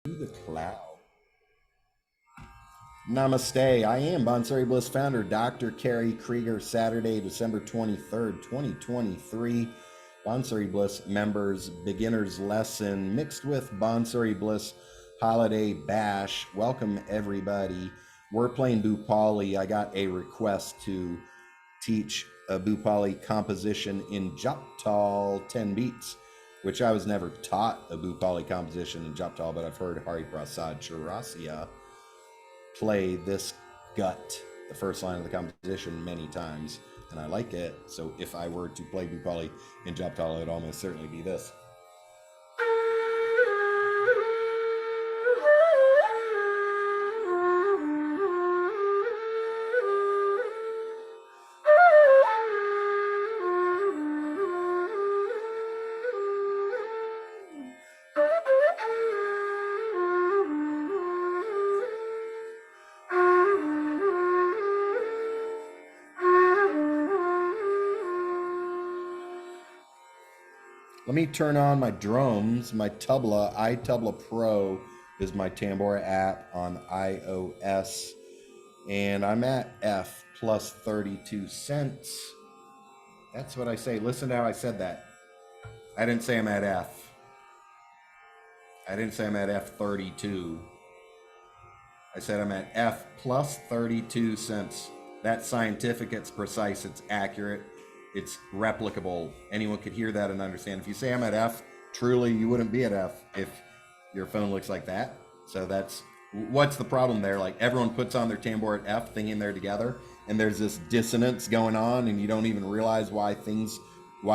The cloud. Namaste. I am Bansuri Bliss Founder Dr. Kerry Kriger. Saturday, December 23rd, 2023. Bansuri Bliss members beginner's lesson mixed with Bansuri Bliss Holiday Bash. Welcome everybody. We're playing Bhoopali. I got a request to teach a Bhoopali composition in Jhaptal 10 beats, which I was never taught a Bhoopali composition in Jhaptal, but I've heard Hariprasad Chaurasia play this gut, the first line of the composition, many times, and I like it. So if I were to play Bhoopali in Jhaptal, it would almost certainly be this. Let me turn on my drums, my tabla. iTabla Pro is my tambura app on iOS. And I'm at F plus 32 cents. That's what I say. Listen to how I said that. I didn't say I'm at F. I didn't say I'm at F32. I said I'm at F plus 32 cents. That's scientific, it's precise, it's accurate. It's replicable. Anyone could hear that and understand. If you say I'm at F, truly you wouldn't be at F if your phone looks like that. So that's what's the problem there. Like everyone puts on their tambura at F thinking they're together, and there's this dissonance going on, and you don't even realize why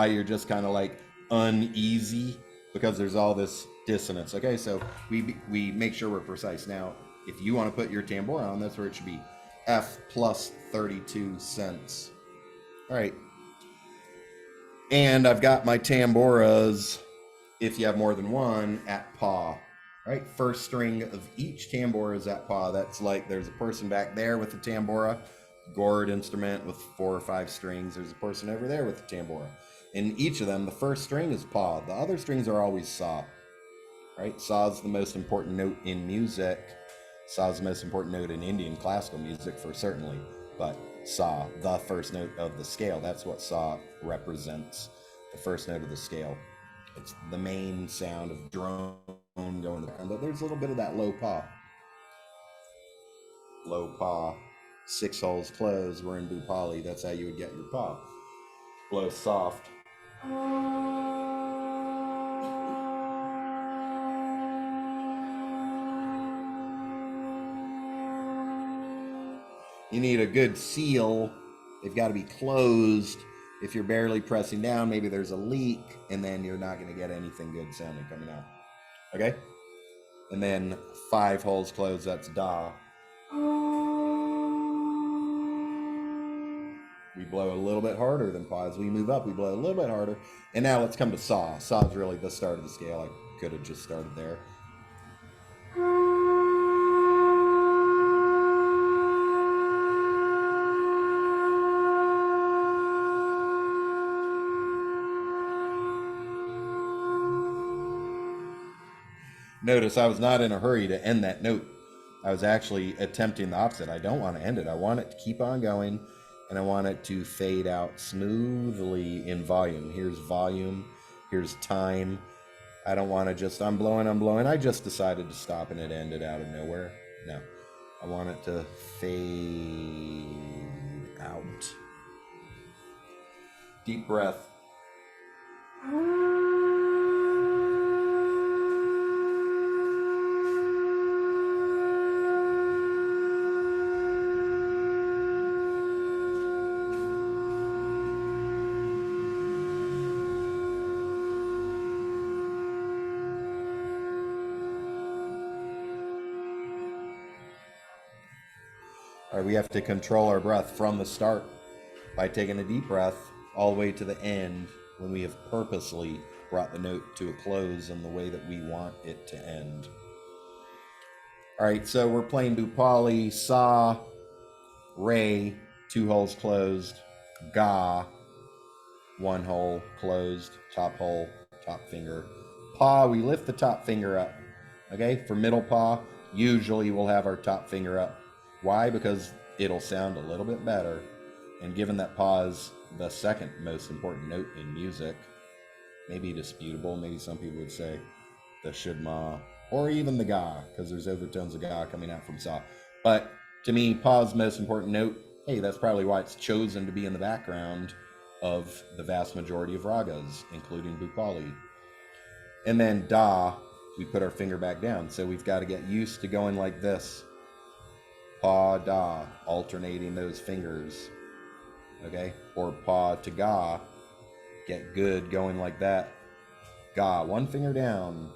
you're just kind of like uneasy because there's all this dissonance. Okay, so we make sure we're precise. Now, if you want to put your tambura on, that's where it should be. F plus 32 cents. All right. And I've got my tamburas, if you have more than one, at paw. Right, first string of each tambura is at paw. That's like there's a person back there with the tambura, gourd instrument with 4 or 5 strings. There's a person over there with the tambura. In each of them, the first string is paw. The other strings are always saw. Right, saw is the most important note in music. Saw is the most important note in Indian classical music for certainly, but saw, the first note of the scale. That's what saw represents, the first note of the scale. It's the main sound of drone going to the ground, but there's a little bit of that low paw. Low paw, 6 holes closed. We're in Bhoopali. That's how you would get your paw. Blow soft. You need a good seal. They've got to be closed. If you're barely pressing down, maybe there's a leak, and then you're not going to get anything good sounding coming out. Okay? And then 5 holes closed, that's da. We blow a little bit harder than pa. As we move up, we blow a little bit harder. And now let's come to saw. Saw is really the start of the scale. I could have just started there. Notice I was not in a hurry to end that note. I was actually attempting the opposite. I don't want to end it. I want it to keep on going, and I want it to fade out smoothly in volume. Here's volume. Here's time. I don't want to just, I'm blowing. I just decided to stop and it ended out of nowhere. No. I want it to fade out. Deep breath. All right, we have to control our breath from the start by taking a deep breath all the way to the end when we have purposely brought the note to a close in the way that we want it to end. All right, so we're playing Bhoopali, sa, re, 2 holes closed, ga, 1 hole closed, top hole, top finger. Pa, we lift the top finger up. Okay, for middle paw, usually we'll have our top finger up. Why? Because it'll sound a little bit better. And given that paw is the second most important note in music, maybe disputable, maybe some people would say the shudma, or even the ga, because there's overtones of ga coming out from sa. But to me, paw's most important note, hey, that's probably why it's chosen to be in the background of the vast majority of ragas, including Bhoopali. And then da, we put our finger back down. So we've got to get used to going like this. Pa, da, alternating those fingers. Okay? Or pa to ga, get good going like that. Ga, one finger down,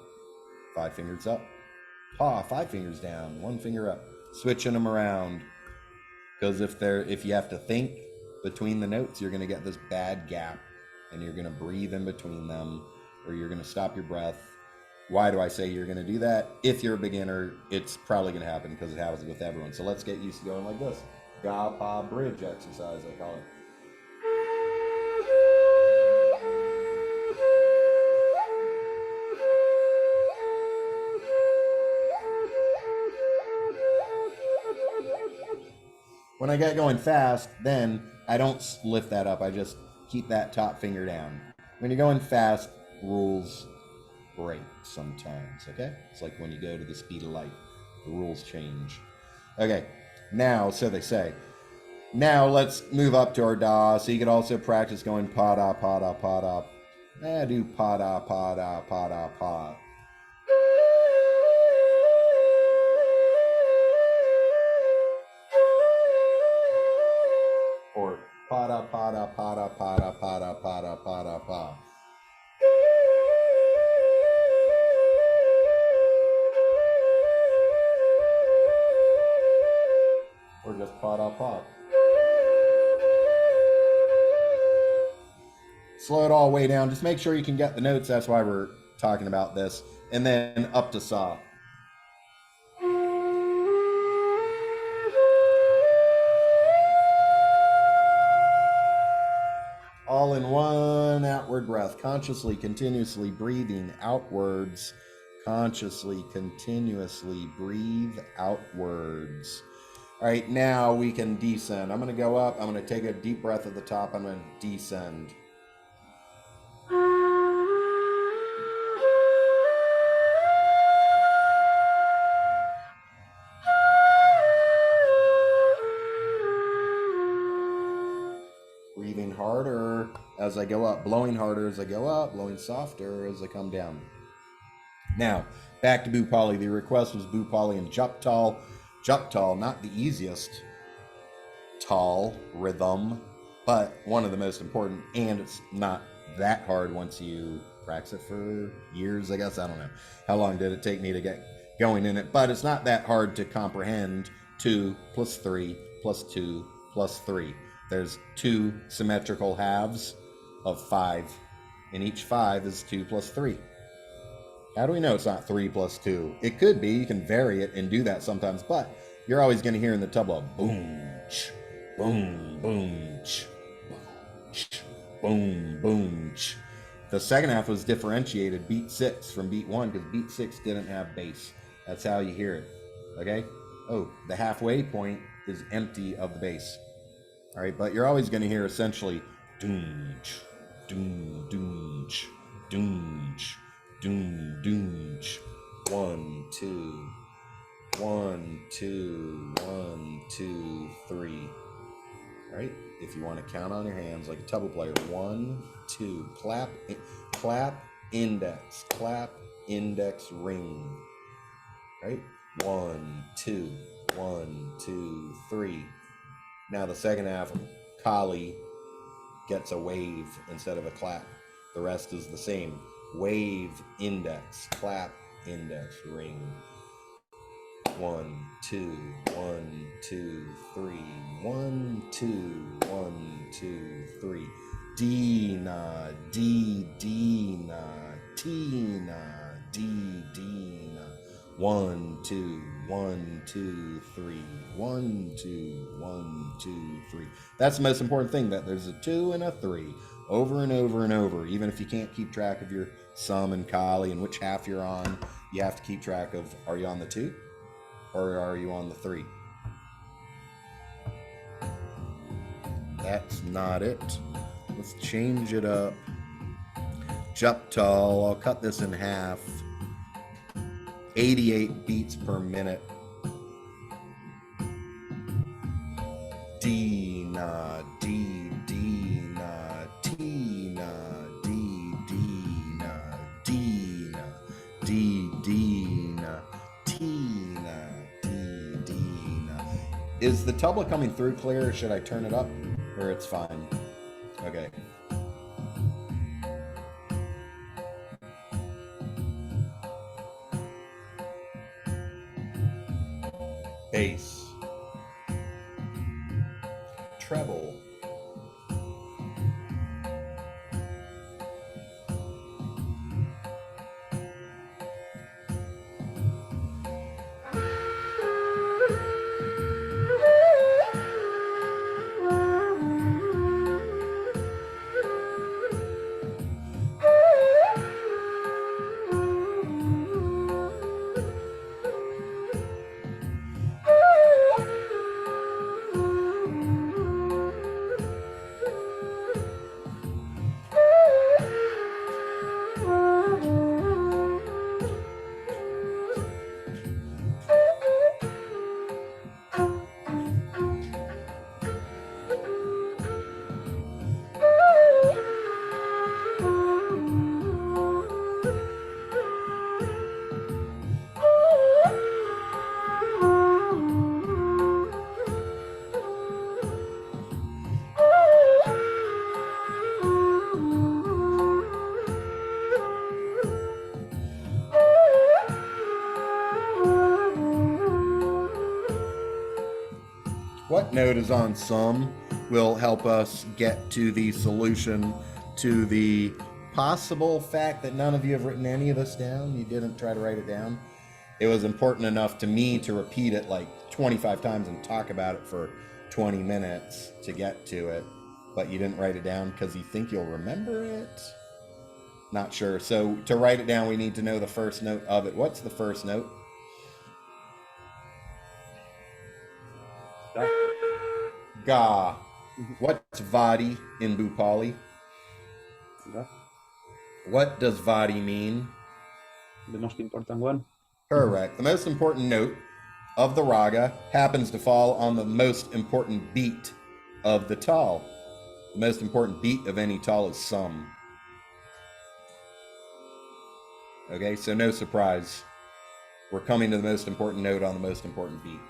5 fingers up. Pa, 5 fingers down, 1 finger up. Switching them around. Because if you have to think between the notes, you're going to get this bad gap. And you're going to breathe in between them. Or you're going to stop your breath. Why do I say you're going to do that? If you're a beginner, it's probably going to happen because it happens with everyone. So let's get used to going like this. Ga, pa, bridge exercise, I call it. When I get going fast, then I don't lift that up. I just keep that top finger down. When you're going fast, rules break sometimes, okay? It's like when you go to the speed of light, the rules change. Okay, now, so they say. Now let's move up to our da. So you could also practice going pa da, pa da, pa da. Do pa da, pa da, pa da, pa. Or pa da, pa da, pa da, pa da, pa da, pa da, pa da, pa. Or just pa da, pa. Slow it all the way down. Just make sure you can get the notes. That's why we're talking about this. And then up to sa. All in one outward breath. Consciously, continuously breathing outwards. Consciously, continuously breathe outwards. All right, now we can descend. I'm going to go up. I'm going to take a deep breath at the top. I'm going to descend. Breathing harder as I go up, blowing harder as I go up, blowing softer as I come down. Now, back to Bhoopali. The request was Bhoopali and Jhaptal. Jhaptal, not the easiest taal rhythm, but one of the most important, and it's not that hard once you practice it for years, I guess. I don't know. How long did it take me to get going in it? But it's not that hard to comprehend 2 plus 3 plus 2 plus 3. There's 2 symmetrical halves of 5, and each 5 is 2 plus 3. How do we know it's not 3 plus 2? It could be. You can vary it and do that sometimes, but you're always going to hear in the tabla, boom, ch, boom, boom, ch, boom, boom, ch. The second half was differentiated, beat 6 from beat 1, because beat 6 didn't have bass. That's how you hear it, okay? Oh, the halfway point is empty of the bass. All right, but you're always going to hear essentially doom, ch, doom, doom, ch, doom, ch. Doom, doom, 1, 2, 1, 2, 1, 2, 3. Right? If you want to count on your hands like a tabla player, 1, 2, clap, index, ring. Right? 1, 2, 1, 2, 3. Now the second half, Kali gets a wave instead of a clap. The rest is the same. Wave, index, clap, index, ring. 1, 2, 1, 2, 3. 1, 2, 1, 2, 3. D, na, D, D, na, T, na, D, D, na. 1, 2, 1, 2, 3. 1, 2, 1, 2, 3. That's the most important thing, that there's a 2 and a 3 over and over and over. Even if you can't keep track of your sum and kali and which half you're on, you have to keep track of, are you on the 2 or are you on the 3? That's not it. Let's change it up. Jhaptal, I'll cut this in half. 88 beats per minute. D, na, D, D, na, T, na, D, D, na, D, na, D, D, na, T, na, D, D, na. Is the tabla coming through clear, or should I turn it up, or it's fine? Okay. Bass. Treble. What note is on sum will help us get to the solution to the possible fact that none of you have written any of this down. You didn't try to write it down. It was important enough to me to repeat it like 25 times and talk about it for 20 minutes to get to it, but you didn't write it down because you think you'll remember it? Not sure. So to write it down, we need to know the first note of it. What's the first note? Ga. What's Vadi in Bhoopali? Ga. What does Vadi mean? The most important one. Correct. The most important note of the raga happens to fall on the most important beat of the taal. The most important beat of any taal is sum. Okay, so no surprise. We're coming to the most important note on the most important beat.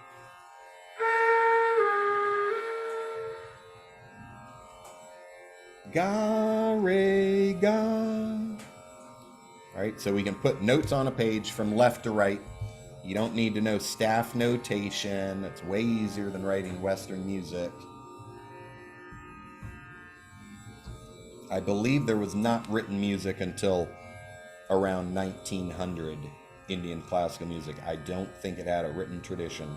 Ga, re, ga. All right, so we can put notes on a page from left to right. You don't need to know staff notation. It's way easier than writing Western music. I believe there was not written music until around 1900, Indian classical music. I don't think it had a written tradition.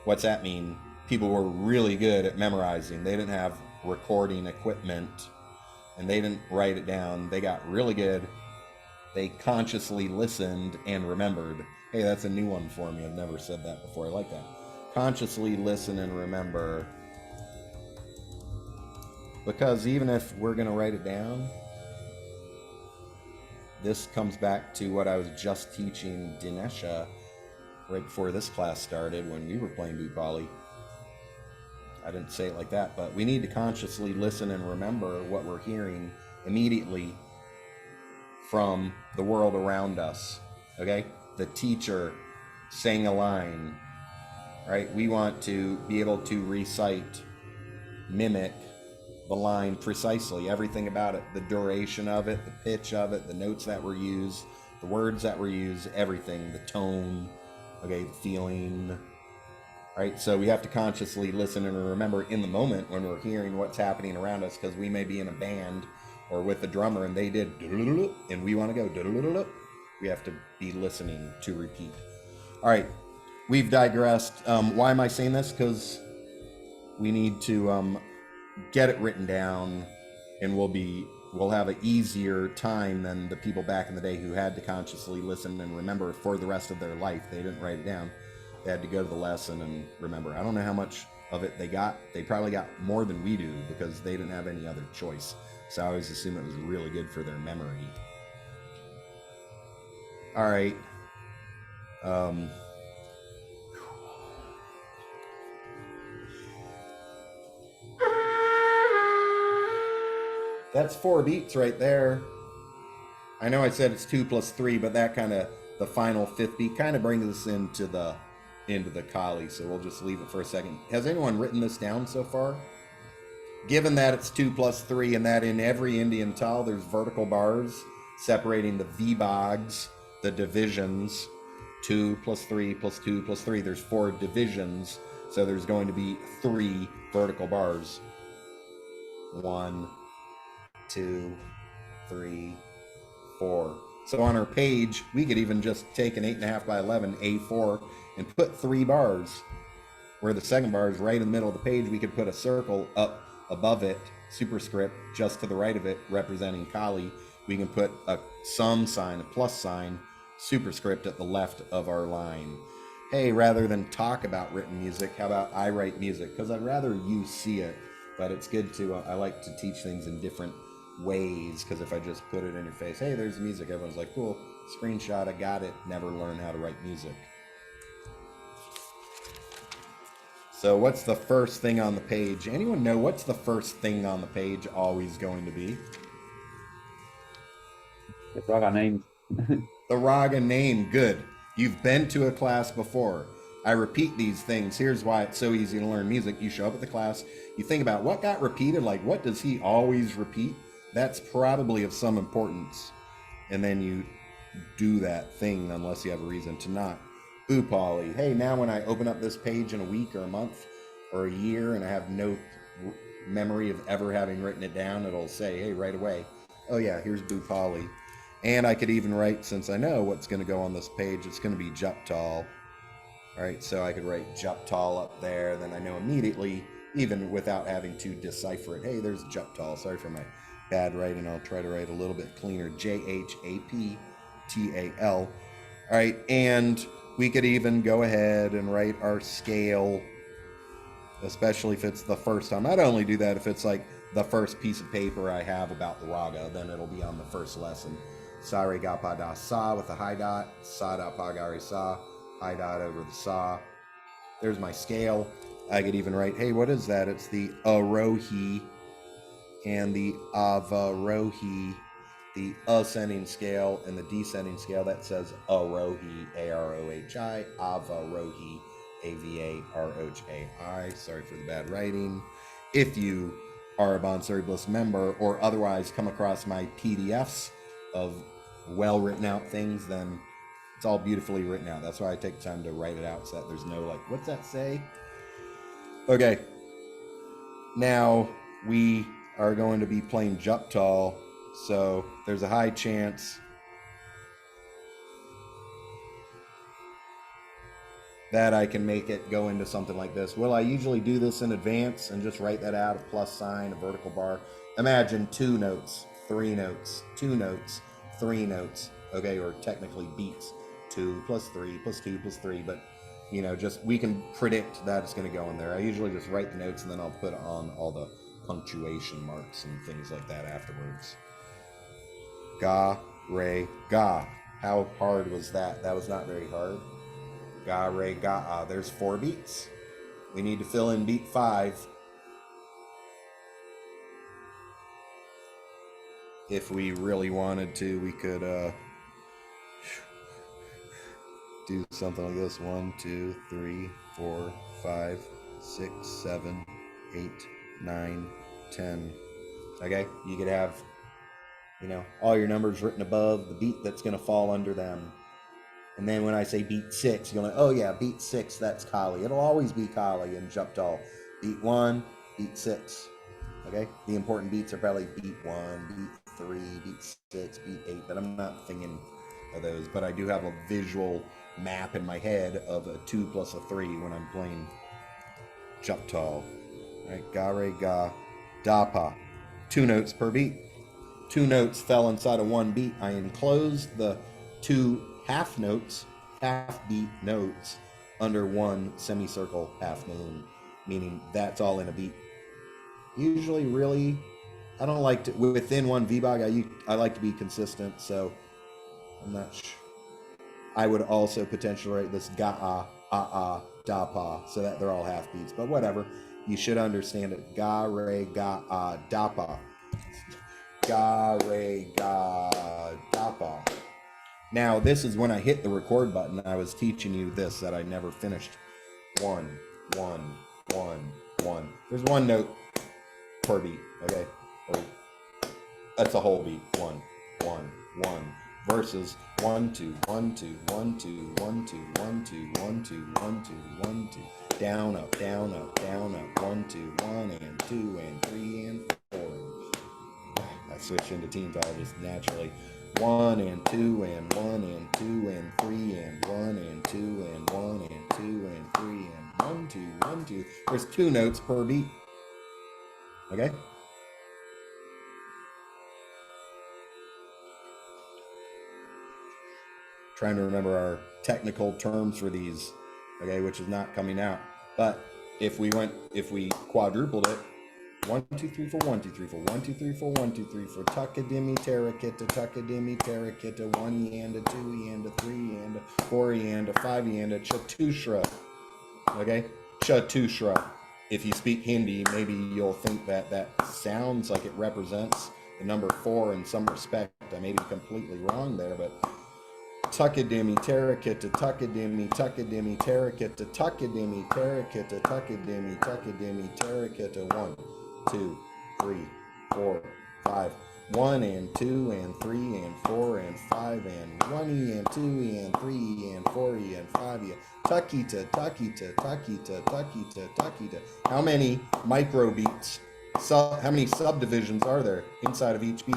What's that mean? People were really good at memorizing. They didn't have recording equipment, and they didn't write it down. They got really good. They consciously listened and remembered. Hey, that's a new one for me. I've never said that before. I like that. Consciously listen and remember. Because even if we're going to write it down, this comes back to what I was just teaching Dinesha right before this class started when we were playing Bhoopali. I didn't say it like that, but we need to consciously listen and remember what we're hearing immediately from the world around us, okay? The teacher sang a line, right? We want to be able to recite, mimic the line precisely, everything about it, the duration of it, the pitch of it, the notes that were used, the words that were used, everything, the tone, okay, the feeling, right? So we have to consciously listen and remember in the moment when we're hearing what's happening around us, because we may be in a band or with the drummer and they did and we want to go, we have to be listening to repeat. All right, we've digressed. Why am I saying this? Because we need to get it written down, and we'll be will have an easier time than the people back in the day who had to consciously listen and remember for the rest of their life. They didn't write it down. They had to go to the lesson and remember. I don't know how much of it they got. They probably got more than we do because they didn't have any other choice. So I always assume it was really good for their memory. All right. That's 4 beats right there. I know I said it's 2 plus 3, but that kind of, the final 5th beat kind of brings us into the Kali. So we'll just leave it for a second. Has anyone written this down so far? Given that it's 2 plus 3 and that in every Indian taal there's vertical bars separating the vibhags, the divisions, 2 plus 3 plus 2 plus 3. There's 4 divisions, so there's going to be 3 vertical bars. 1, 2, 3, 4. So on our page, we could even just take an 8.5 by 11 A4 and put 3 bars. Where the second bar is right in the middle of the page, we could put a circle up above it, superscript, just to the right of it, representing Kali. We can put a sum sign, a plus sign, superscript at the left of our line. Hey, rather than talk about written music, how about I write music? Because I'd rather you see it, but it's good to, I like to teach things in different ways, because if I just put it in your face, hey, there's music, everyone's like, cool, screenshot, I got it, never learn how to write music. So what's the first thing on the page? Anyone know what's the first thing on the page always going to be? The raga name. The raga name, good. You've been to a class before. I repeat these things. Here's why it's so easy to learn music. You show up at the class, you think about what got repeated, like what does he always repeat? That's probably of some importance. And then you do that thing unless you have a reason to not. Bhoopali. Hey, now when I open up this page in a week or a month or a year and I have no memory of ever having written it down, it'll say, hey, right away, oh yeah, here's Bhoopali. And I could even write, since I know what's going to go on this page, it's going to be Jhaptal. All right, so I could write Jhaptal up there, then I know immediately, even without having to decipher it, hey, there's Jhaptal. Sorry for my bad writing. I'll try to write a little bit cleaner. Jhaptal. All right, and we could even go ahead and write our scale, especially if it's the first time. I'd only do that if it's like the first piece of paper I have about the raga, then it'll be on the first lesson. Sa re ga pa da sa with a high dot, sa da pa ga re sa, high dot over the sa. There's my scale. I could even write, hey, what is that? It's the arohi and the avarohi, the ascending scale and the descending scale. That says arohi, A-R-O-H-I, avarohi, A-V-A-R-O-H-A-I. Sorry for the bad writing. If you are a Bansuri Bliss member or otherwise come across my PDFs of well written out things, then it's all beautifully written out. That's why I take time to write it out so that there's no like, what's that say? Okay. Now we are going to be playing Jhaptal, so there's a high chance that I can make it go into something like this. Will I usually do this in advance and just write that out, a plus sign, a vertical bar? Imagine 2 notes, 3 notes, 2 notes, 3 notes, okay, or technically beats, 2 plus 3 plus 2 plus 3, but you know, just we can predict that it's going to go in there. I usually just write the notes and then I'll put on all the punctuation marks and things like that afterwards. Ga, re, ga. How hard was that? That was not very hard. Ga, re, ga, ah. There's 4 beats. We need to fill in beat 5. If we really wanted to, we could do something like this. 1, 2, 3, 4, 5, 6, 7, 8, 9, 10. Okay, you could have, you know, all your numbers written above the beat that's going to fall under them. And then when I say beat 6, you're going to, oh yeah, beat 6, that's Kali. It'll always be Kali in Jhaptal. Beat 1, beat 6. Okay, the important beats are probably beat 1, beat 3, beat 6, beat 8, but I'm not thinking of those. But I do have a visual map in my head of a 2 plus a 3 when I'm playing Jhaptal. All right, ga, re, ga, da, pa. 2 notes per beat. two notes fell inside of one beat, I enclosed the two half notes, half beat notes, under one semicircle half moon, meaning that's all in a beat. Usually, really, I don't like to, within one VBOG, I like to be consistent, so I'm not sure. I would also potentially write this ga-ah, ah-ah, da-pa, so that they're all half beats, but whatever. You should understand it. Ga, re, ga, ah, da-pa. Ga, re, ga, da-pa. Now, this is when I hit the record button. I was teaching you this that I never finished. 1, 1, 1, 1. There's one note per beat, okay? That's a whole beat. 1, 1, 1. Versus 1, 2, 1, 2, 1, 2, 1, 2, 1, 2, 1, 2, 1, 2, 1, 2. Down, up, down, up, down, up. 1, 2, 1, and 2, and 3, and 4. I switched into teams all just naturally. 1 and 2 and 1 and 2 and 3 and 1 and 2 and 1 and 2 and 3 and 1, 2, 1, 2. There's 2 notes per beat. Okay? Trying to remember our technical terms for these, okay, which is not coming out. But if we quadrupled it, 1, 2, 3, 4, 1, 2, 3, 4, 1, 2, 3, 4, 1, 2, 3, 4, tuckadimmy, terrakitta, tuckadimmy, terrakitta, 1 yanda, 2 yanda, 3 yanda, 4 yanda, 5 yanda, chatushra. Okay? Chatushra. If you speak Hindi, maybe you'll think that that sounds like it represents the number 4 in some respect. I may be completely wrong there, but tuckadimmy, terrakitta, tuckadimmy, tuckadimmy, terrakitta, tuckadimmy, terrakitta, tuckadimmy, tuckadimmy, terrakitta, 1, 2, 3, 4, 5. 1 and 2 and 3 and 4 and 5 and 1 and 2 and 3 and 4 and 5. Tuckita, tuckita, tuckita, tuckita, tuckita. How many microbeats? How many subdivisions are there inside of each beat?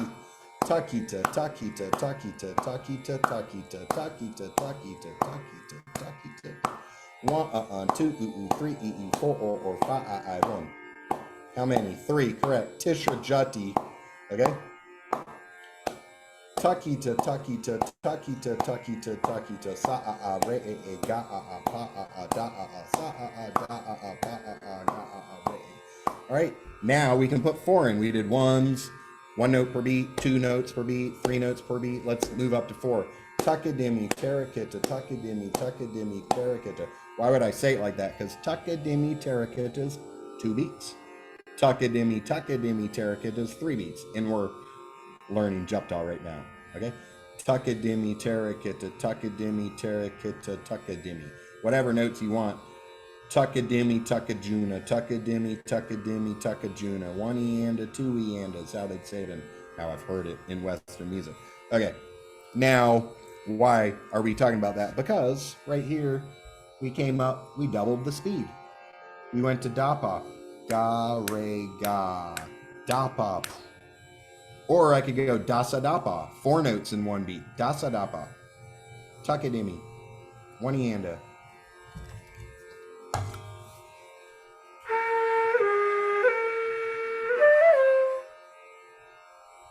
Tuckita, tuckita, tuckita, tuckita, tuckita, tuckita, tuckita, tuckita, tuckita. 1, 2, 3, 4, or 5, 1. How many? 3, correct. Tishra Jati. Okay? Tuckita, tuckita, tuckita, tuckita, tuckita, sa re ga pa da sa da pa re. All right, now we can put 4 in. We did ones, 1 note per beat, 2 notes per beat, 3 notes per beat. Let's move up to 4. Tuckadimmy, terrakitta, tuckadimmy, tuckadimmy, terrakitta. Why would I say it like that? Because tuckadimmy, terrakitta is 2 beats. Tuckadimmy, tuckadimmy, terrakitta is 3 beats. And we're learning Jhaptal right now, okay? Tuckadimmy, terrakitta, tuckadimmy, terrakitta, tuckadimmy. Whatever notes you want. Tuckadimmy, tuckajuna, tuckadimmy, tuckadimmy, tuckajuna. 1 eanda, 2 eanda is how they'd say it and how I've heard it in Western music. Okay, now why are we talking about that? Because right here we doubled the speed. We went to dapa, ga, re, ga, dapa. Or I could go dasa dapa, 4 notes in 1 beat. Dasa dapa, tuckadimmy, 1 eanda.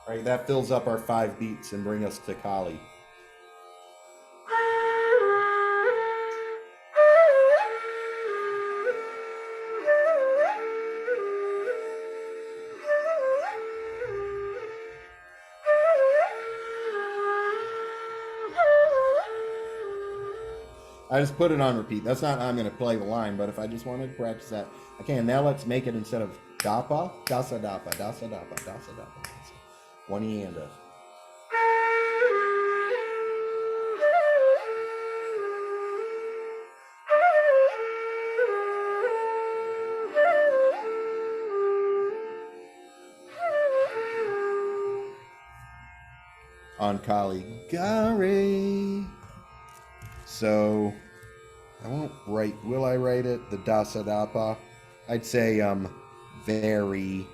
All right, that fills up our 5 beats and bring us to Kali. I just put it on repeat. That's not how I'm going to play the line, but if I just wanted to practice that, I can. Now let's make it instead of dapa, dasa dapa, dasa dapa, dasa dapa. 1 eanda. On Kali, Gare. So I won't write, will I write it? The dasa dapa. I'd say very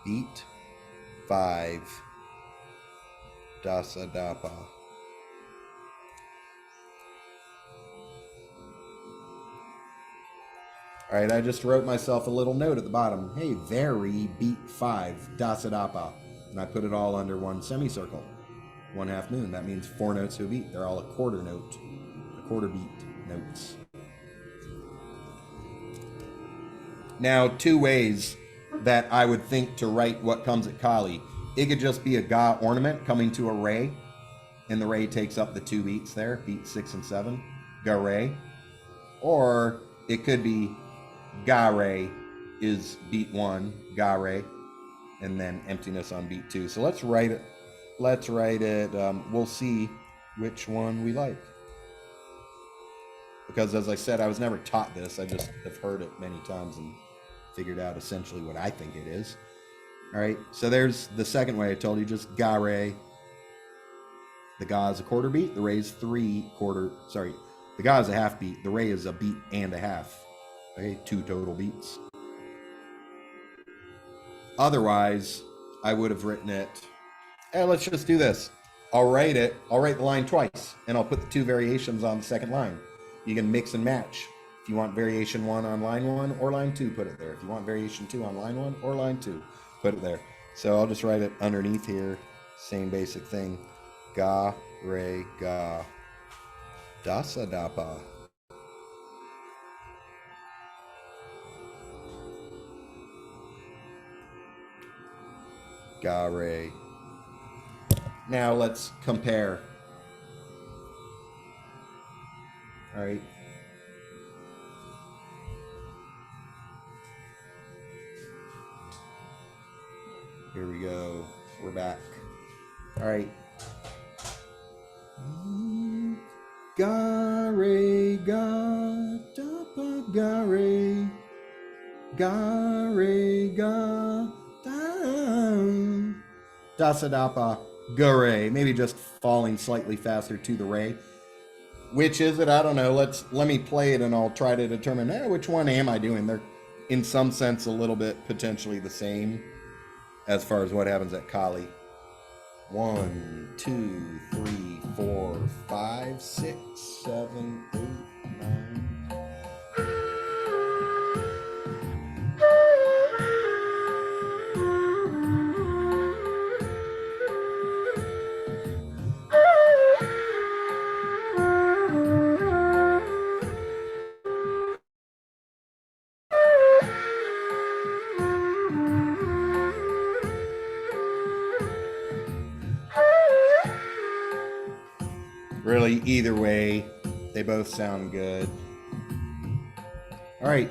beat 5 dasa dapa. All right, I just wrote myself a little note at the bottom. Hey, very beat 5 dasa dapa. and I put it all under one semicircle, 1/2 moon. That means 4 notes to a beat. They're all a quarter note, a quarter beat notes. Now, 2 ways that I would think to write what comes at Kali. It could just be a ga ornament coming to a re, and the re takes up the 2 beats there, beat 6 and 7, ga re. Or it could be ga re is beat 1, ga re, and then emptiness on beat 2. So let's write it. We'll see which one we like. Because as I said, I was never taught this. I just have heard it many times and figured out essentially what I think it is. All right, so there's the second way I told you, just ga re. The ga is a quarter beat, the re is the ga is a half beat, the re is a beat and a half. Okay, 2 total beats. Otherwise, I would have written it, let's just do this. I'll write the line twice, and I'll put the 2 variations on the second line. You can mix and match. If you want variation 1 on line 1 or line 2, put it there. If you want variation 2 on line 1 or line 2, put it there. So I'll just write it underneath here. Same basic thing. Ga, re, ga. Dasa, dapa. Ga, re. Now let's compare. All right. Here we go. We're back. All right. Ga re ga da pa ga re ga da sa da pa ga re. Maybe just falling slightly faster to the re. Which is it? I don't know. Let me play it and I'll try to determine which one am I doing. They're in some sense a little bit potentially the same as far as what happens at Kali. 1, 2, 3, 4, 5, 6, 7, 8, 9. Really, either way, they both sound good. All right.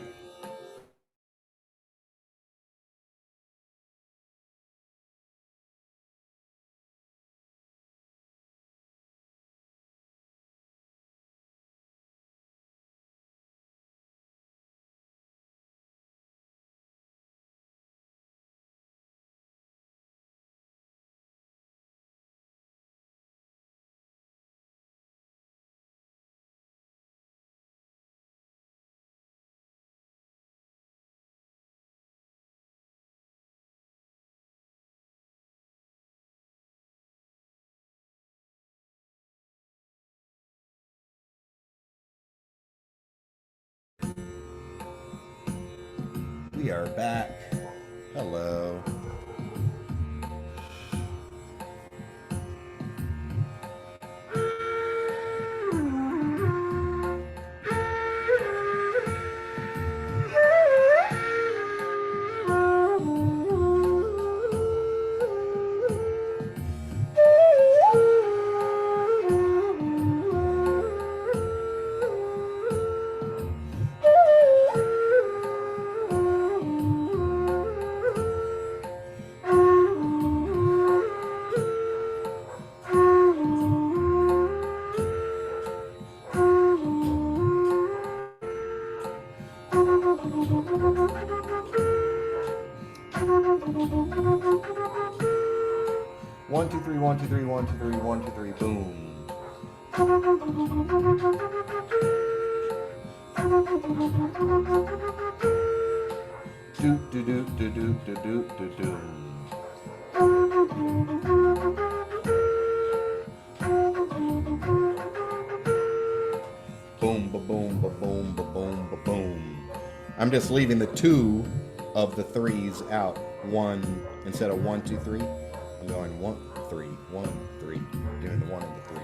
We are back. Hello. One, two, three, 1, 2, 3, 1, 2, 3, 1, 2, 3, boom. Do do do do do do do do do. Boom ba boom ba boom ba boom ba boom. I'm just leaving the 2 of the 3s out. 1 instead of 1, 2, 3. I'm going 1, 3, 1, 3, doing the 1 and the 3.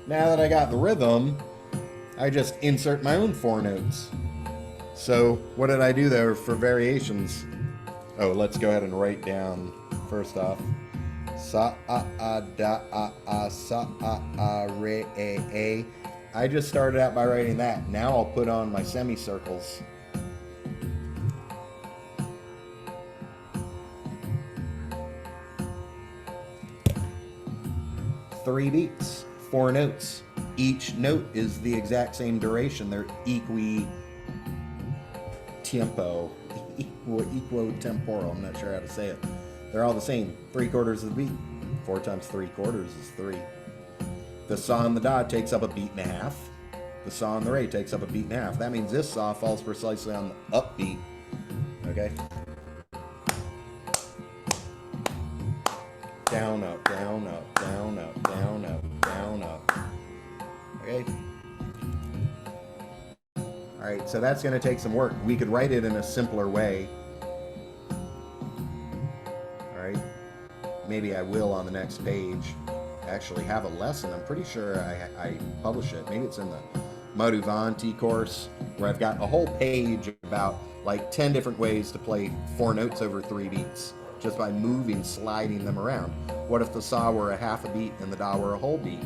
Now that I got the rhythm, I just insert my own 4 notes. So what did I do there for variations? Oh, let's go ahead and write down first off. Sa a da a sa a re a. I just started out by writing that. Now I'll put on my semicircles. Three beats, 4 notes. Each note is the exact same duration. They're equi temporal. I'm not sure how to say it. They're all the same. 3/4 of the beat. 4 times 3/4 is 3. The saw and the da takes up a beat and a half. The saw and the re takes up a beat and a half. That means this saw falls precisely on the upbeat. Okay? Down, up, down, up, down, up, down, up, down, up. Okay? Alright, so that's going to take some work. We could write it in a simpler way. Alright? Maybe I will on the next page actually have a lesson. I'm pretty sure I publish it. Maybe it's in the Madhuvanti course, where I've got a whole page about like 10 different ways to play 4 notes over 3 beats, just by moving, sliding them around. What if the sa were a half a beat and the da were a whole beat?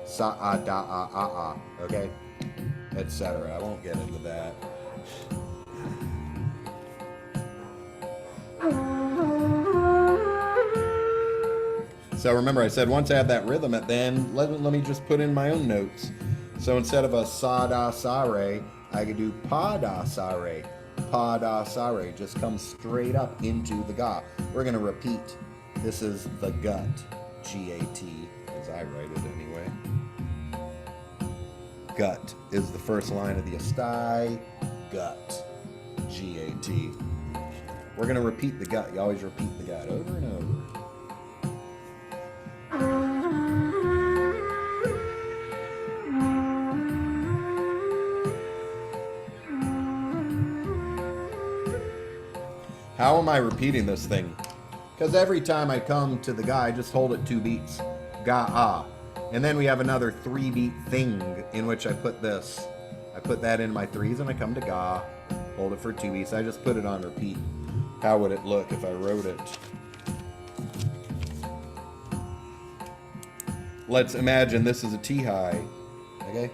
Sa, a, da, a, okay? Etc. I won't get into that. So remember, I said once I have that rhythm at the end, let me just put in my own notes. So instead of a sa, da, sa, re, I could do pa, da, sa, re. Pa, da, sa, re. Just come straight up into the ga. We're going to repeat. This is the gut. G-A-T, as I write it anyway. Gut is the first line of the asthai. Gut. G-A-T. We're going to repeat the gut. You always repeat the gut over and over. How am I repeating this thing? Because every time I come to the ga, I just hold it 2 beats. Ga-ah. And then we have another 3-beat thing in which I put this. I put that in my 3s and I come to ga, hold it for 2 beats. I just put it on repeat. How would it look if I wrote it? Let's imagine this is a T high. Okay?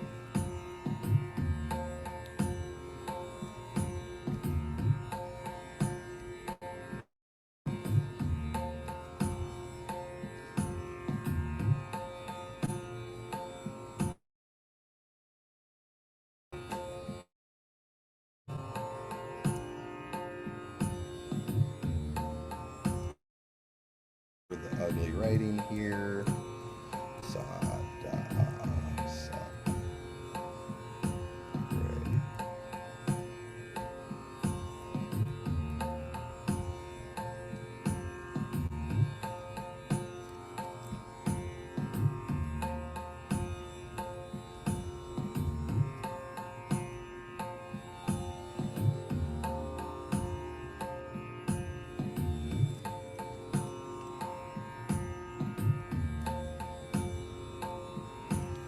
With the ugly writing here. Sa, da, sa, re.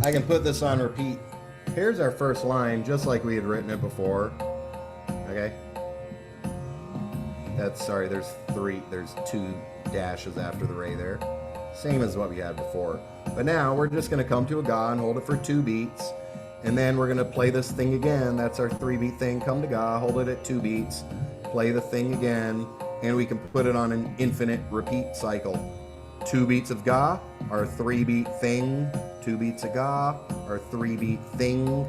I can put this on repeat. Here's our first line, just like we had written it before. Okay? Sorry, there's 2 dashes after the re there. Same as what we had before. But now we're just going to come to a ga and hold it for 2 beats. And then we're going to play this thing again. That's our 3-beat thing. Come to ga, hold it at 2 beats. Play the thing again. and we can put it on an infinite repeat cycle. 2 beats of ga are a 3-beat thing. 2 beats of ga are a 3-beat thing.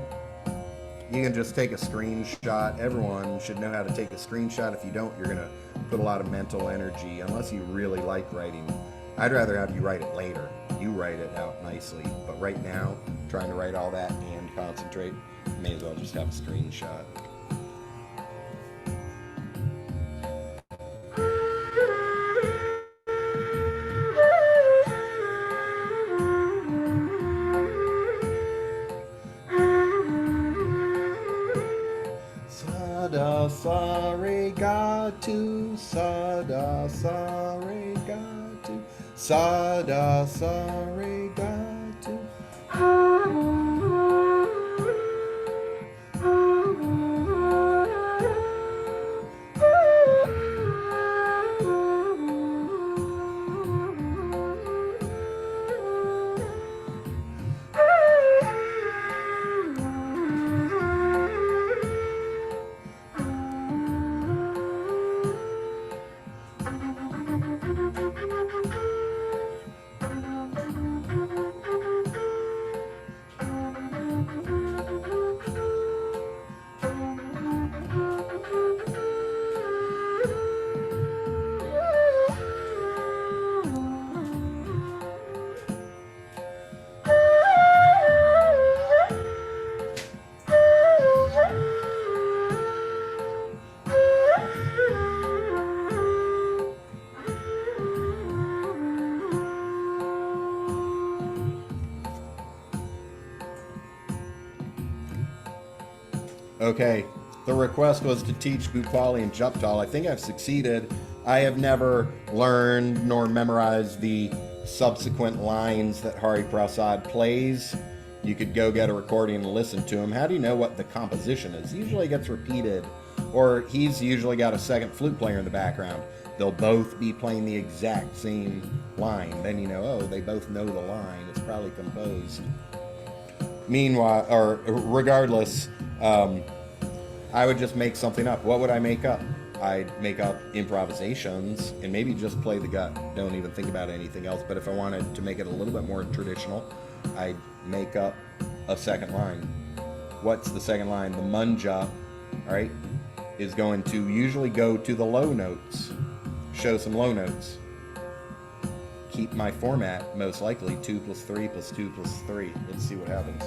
You can just take a screenshot. Everyone should know how to take a screenshot. If you don't, you're gonna put a lot of mental energy, unless you really like writing. I'd rather have you write it later. You write it out nicely, but right now, trying to write all that and concentrate, may as well just have a screenshot. Sada sa re ga tu, sada sa re ga tu, sada sa re ga tu. Okay, the request was to teach Bhoopali and Jhaptal. I think I've succeeded. I have never learned nor memorized the subsequent lines that Hariprasad plays. You could go get a recording and listen to him. How do you know what the composition is? Usually it gets repeated, or he's usually got a second flute player in the background. They'll both be playing the exact same line. Then you know, oh, they both know the line. It's probably composed. Meanwhile, or regardless, I would just make something up. What would I make up? I'd make up improvisations and maybe just play the gut. Don't even think about anything else. But if I wanted to make it a little bit more traditional, I'd make up a second line. What's the second line? The manjha, all right, is going to usually go to the low notes. Show some low notes. Keep my format, most likely 2 + 3 + 2 + 3. Let's see what happens.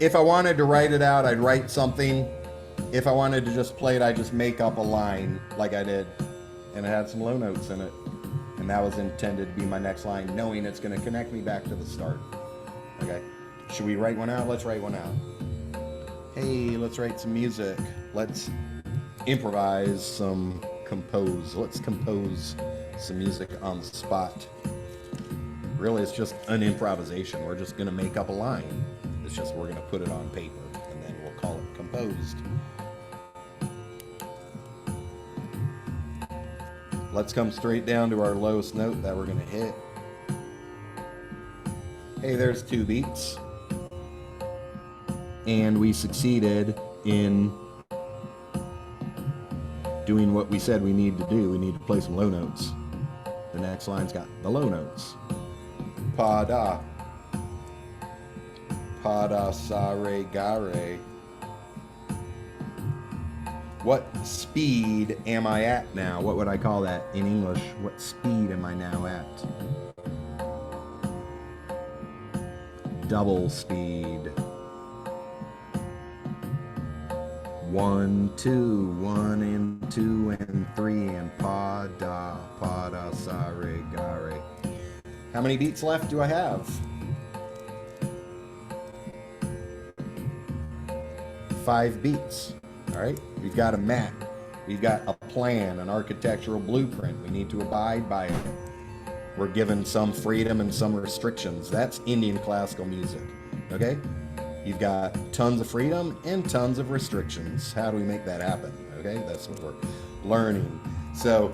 If I wanted to write it out, I'd write something. If I wanted to just play it, I'd just make up a line like I did. And it had some low notes in it. And that was intended to be my next line, knowing it's going to connect me back to the start. Okay. Should we write one out? Let's write one out. Hey, let's write some music. Let's improvise some compose. Let's compose some music on the spot. Really, it's just an improvisation. We're just going to make up a line. It's just we're going to put it on paper, and then we'll call it composed. Let's come straight down to our lowest note that we're going to hit. Hey, there's 2 beats. And we succeeded in doing what we said we need to do. We need to play some low notes. The next line's got the low notes. Pa da. Pa da sa re ga re. What speed am I at now? What would I call that in English? What speed am I now at? Double speed. 1, 2, 1 and 2 and 3 and pa da sa re ga re. How many beats left do I have? 5 beats. All right, we've got a map. We've got a plan, an architectural blueprint. We need to abide by it. we're given some freedom and some restrictions. That's Indian classical music. Okay? You've got tons of freedom and tons of restrictions. How do we make that happen? Okay? That's what we're learning. So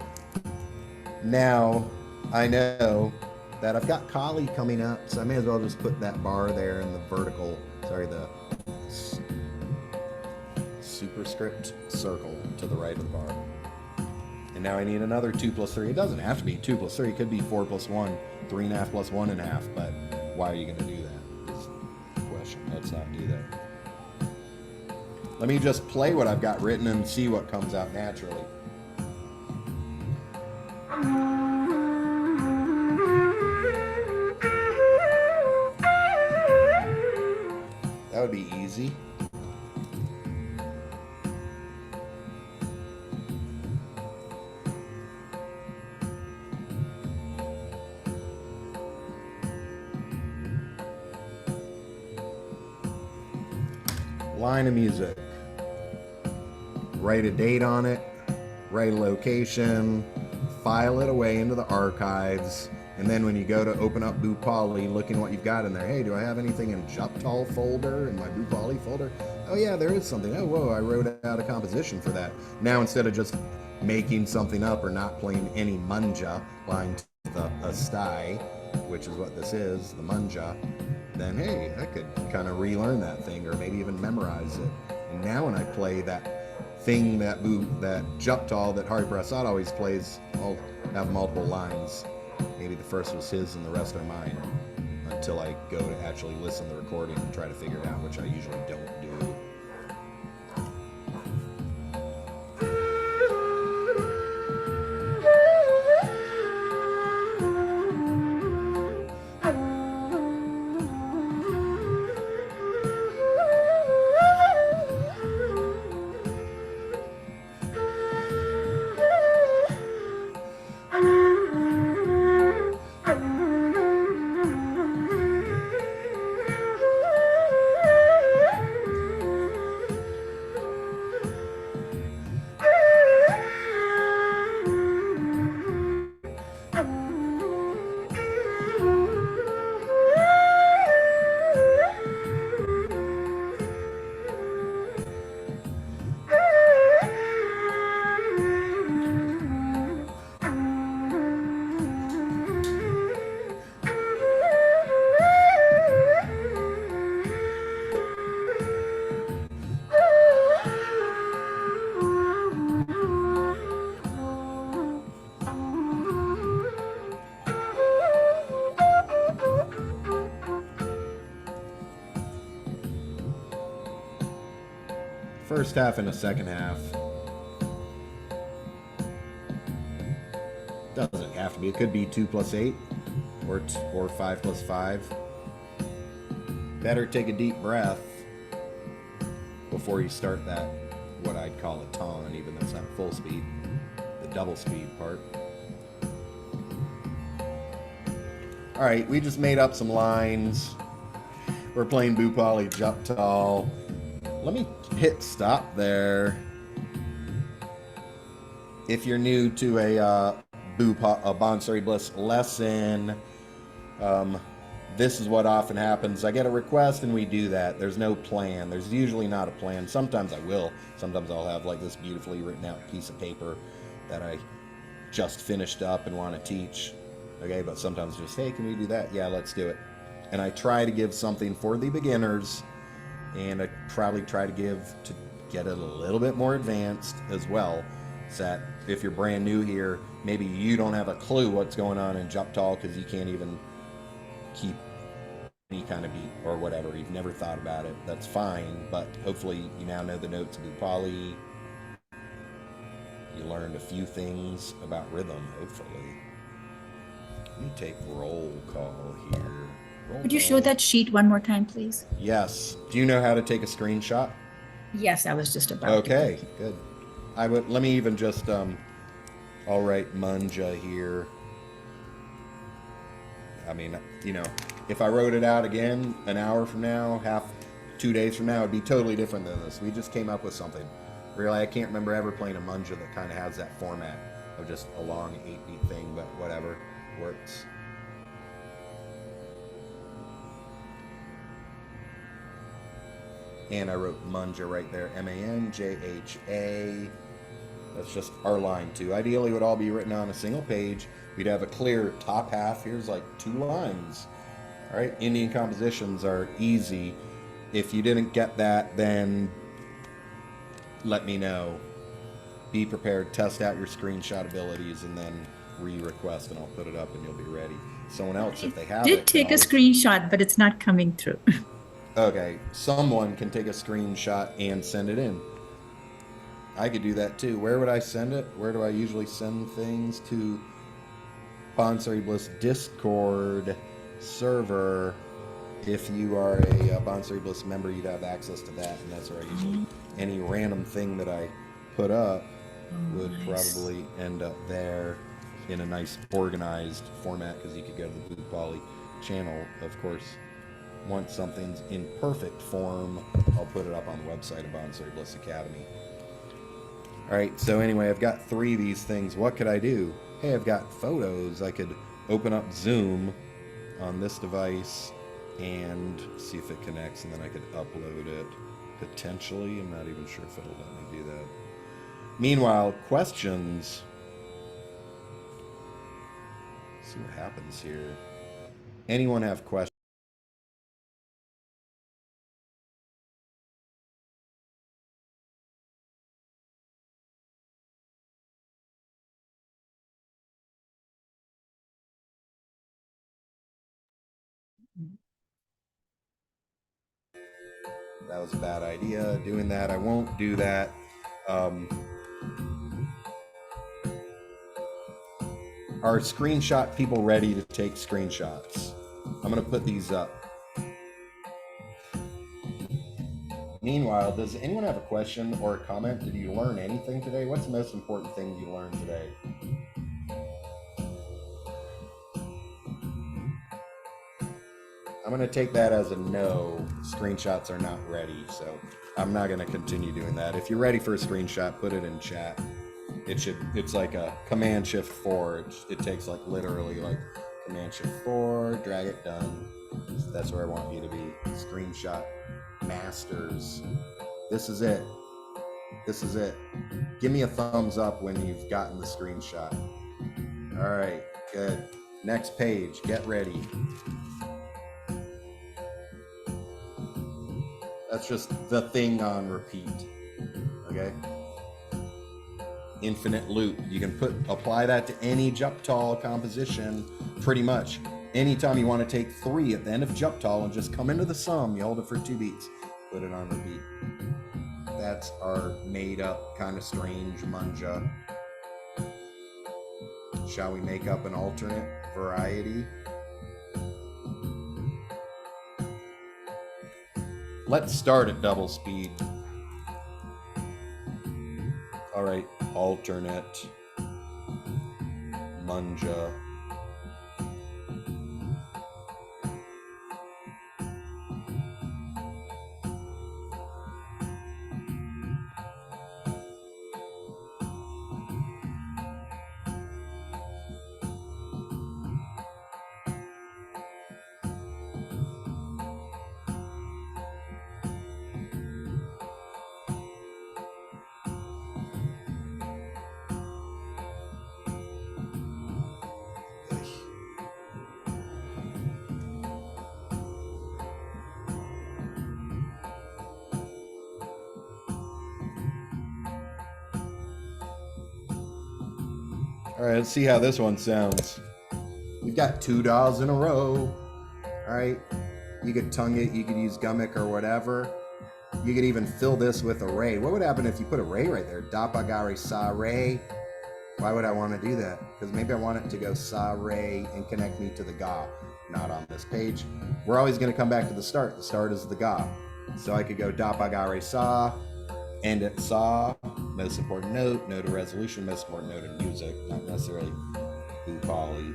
now I know that I've got Kali coming up, so I may as well just put that bar there in the vertical, the superscript circle to the right of the bar. And now I need another 2 plus 3. It doesn't have to be 2 plus 3. It could be 4 plus 1, 3.5 plus 1.5. But why are you going to do that? Is the question. Let's not do that. Let me just play what I've got written and see what comes out naturally. That would be easy. Line of music. Write a date on it, write a location, file it away into the archives, and then when you go to open up Bhoopali, looking what you've got in there. Hey, do I have anything in Jhaptal folder, in my Bhoopali folder? Oh yeah, there is something. Oh whoa, I wrote out a composition for that. Now instead of just making something up or not playing any manjha line to the asthai, which is what this is, the manjha, then hey, I could kind of relearn that thing or maybe even memorize it. And now when I play that thing, that Jhaptal that Hariprasad always plays, I'll have multiple lines. Maybe the first was his and the rest are mine, until I go to actually listen to the recording and try to figure it out, which I usually don't do. First half and a second half. Doesn't have to be. It could be 2 plus 8 or 5 plus 5. Better take a deep breath before you start that, what I'd call a ton, even though it's not full speed, the double speed part. All right, we just made up some lines. We're playing Bhoopali Jhaptal. Let me hit stop there. If you're new to a Bansuri Bliss lesson, this is what often happens. I get a request and we do that. There's no plan. There's usually not a plan. Sometimes I will. Sometimes I'll have like this beautifully written out piece of paper that I just finished up and want to teach. Okay, but sometimes just, hey, can we do that? Yeah, let's do it. And I try to give something for the beginners, and I probably try to get it a little bit more advanced as well, so that if you're brand new here, maybe you don't have a clue what's going on in Jhaptal because you can't even keep any kind of beat or whatever. You've never thought about it. That's fine, but hopefully you now know the notes of Bhoopali. You learned a few things about rhythm, hopefully. Let me take roll call here. Would you show that sheet one more time, please? Yes. Do you know how to take a screenshot? Yes, I was just about Okay, good. Let me even just, I'll write manjha here. I mean, you know, if I wrote it out again an hour from now, 2 days from now, it'd be totally different than this. We just came up with something. Really, I can't remember ever playing a manjha that kind of has that format of just a long 8-beat thing, but whatever, works. notes. And I wrote manjha right there, M-A-N-J-H-A. That's just our line too. Ideally, it would all be written on a single page. We'd have a clear top half. Here's like 2 lines. All right, Indian compositions are easy. If you didn't get that, then let me know. Be prepared, test out your screenshot abilities, and then re-request, and I'll put it up and you'll be ready. Someone else, if they have it. Did take a screenshot, but it's not coming through. Okay, someone can take a screenshot and send it in. I could do that too. Where would I send it? Where do I usually send things? To Bansuri Bliss Discord server. If you are a Bansuri Bliss member, you'd have access to that, and that's where I usually, any random thing that I put up would probably end up there in a nice organized format, because you could go to the Bhoopali channel, of course. Once something's in perfect form, I'll put it up on the website of Bansuri Bliss Academy. All right, so anyway, I've got 3 of these things. What could I do? Hey, I've got photos. I could open up Zoom on this device and see if it connects, and then I could upload it potentially. I'm not even sure if it'll let me do that. Meanwhile, questions. Let's see what happens here. Anyone have questions? That was a bad idea, doing that. I won't do that. Are screenshot people ready to take screenshots? I'm going to put these up. Meanwhile, does anyone have a question or a comment? Did you learn anything today? What's the most important thing you learned today? I'm going to take that as a no. Screenshots are not ready, so I'm not going to continue doing that. If you're ready for a screenshot, put it in chat. It's like a Command Shift 4. It takes like literally like Command Shift 4, drag it, done. That's where I want you to be. Screenshot masters. This is it. This is it. Give me a thumbs up when you've gotten the screenshot. All right, good. Next page, get ready. That's just the thing on repeat, okay? Infinite loop. You can apply that to any Jhaptal composition, pretty much. Anytime you want to take 3 at the end of Jhaptal and just come into the sum, you hold it for 2 beats, put it on repeat. That's our made up, kind of strange manjha. Shall we make up an alternate variety? Let's start at double speed. All right, alternate manjha. All right, let's see how this one sounds. We've got 2 DAWs in a row. All right, you could tongue it, you could use gummick or whatever. You could even fill this with a re. What would happen if you put a re right there? Da pa ga re sa re. Why would I want to do that? Because maybe I want it to go sa re and connect me to the ga. Not on this page. We're always going to come back to the start. The start is the ga. So I could go da pa ga re sa, end at sa. Most important note, note of resolution, most important note in music, not necessarily Bhoopali,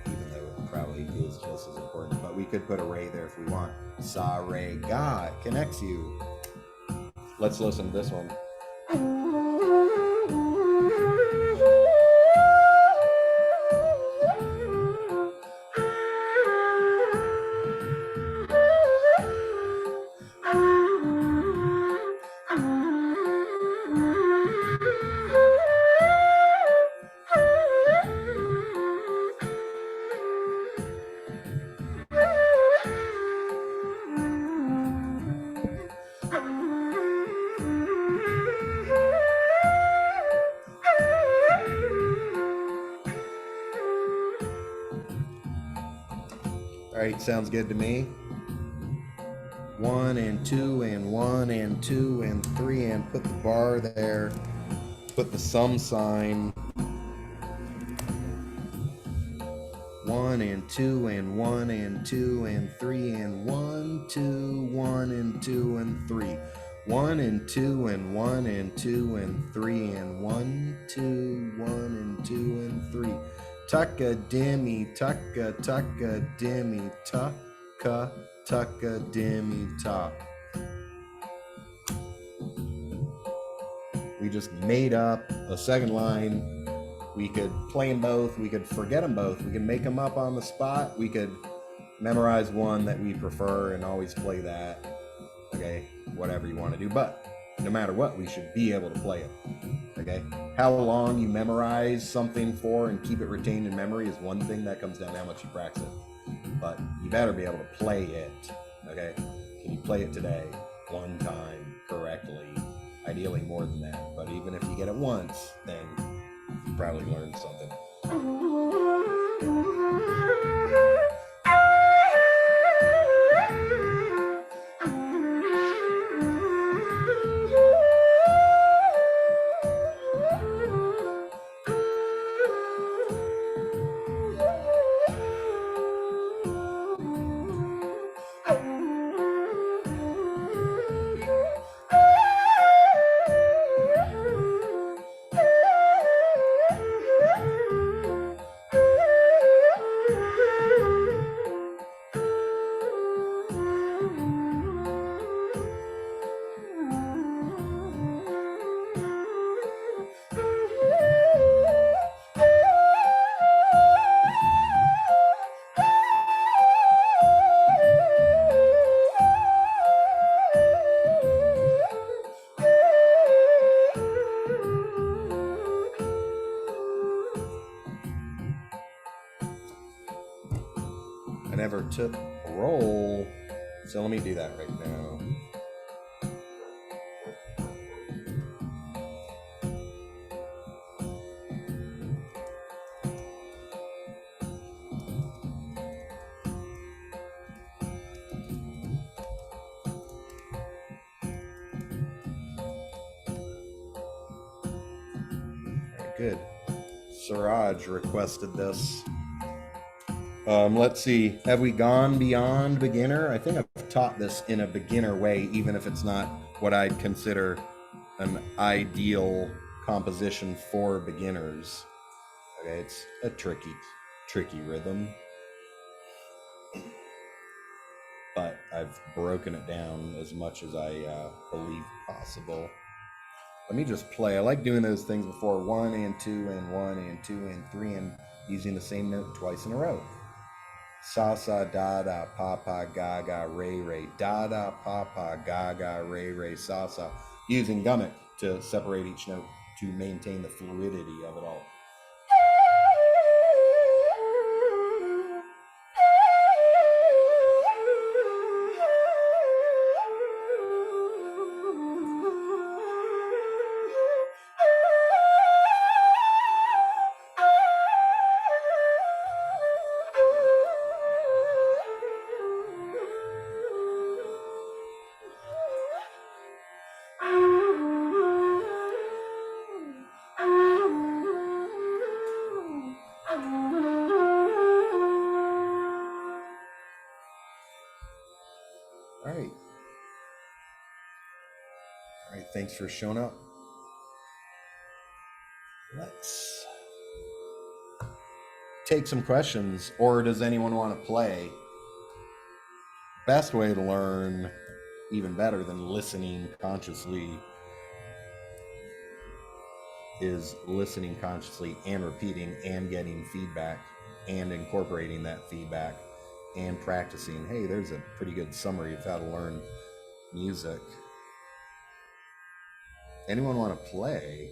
even though it probably is just as important. But we could put a re there if we want. Sa, re, ga, it connects you. Let's listen to this one. All right, sounds good to me. 1 and 2 and 1 and 2 and 3 and put the bar there. Put the sum sign. 1 and 2 and 1 and 2 and 3 and 1, 2, 1 and 2 and 3. 1 and 2 and 1 and 2 and 3 and 1, 2, 1 and 2 and 3. Tucka dimmy, tucka, tucka dimmy, tucka, tucka dimmy, tuck. We just made up a second line. We could play them both. We could forget them both. We could make them up on the spot. We could memorize one that we prefer and always play that. Okay, whatever you want to do. But no matter what, we should be able to play it. Okay, how long you memorize something for and keep it retained in memory is one thing. That comes down to how much you practice it. But you better be able to play it. Okay, can you play it today one time correctly? Ideally more than that. But even if you get it once, then you probably learned something. I never took a roll, so let me do that right now. Good. Suraj requested this. Let's see. Have we gone beyond beginner? I think I've taught this in a beginner way, even if it's not what I'd consider an ideal composition for beginners. Okay, it's a tricky rhythm. But I've broken it down as much as I believe possible. Let me just play. I like doing those things before 1 and 2 and 1 and 2 and 3 and using the same note twice in a row. Sa sa da da pa pa ga ga re re da da pa pa ga ga re re sa sa. Using gummick to separate each note to maintain the fluidity of it all. All right, thanks for showing up. Let's take some questions, or does anyone want to play? Best way to learn, even better than listening consciously, is listening consciously and repeating and getting feedback and incorporating that feedback and practicing. Hey, there's a pretty good summary of how to learn music. Anyone want to play?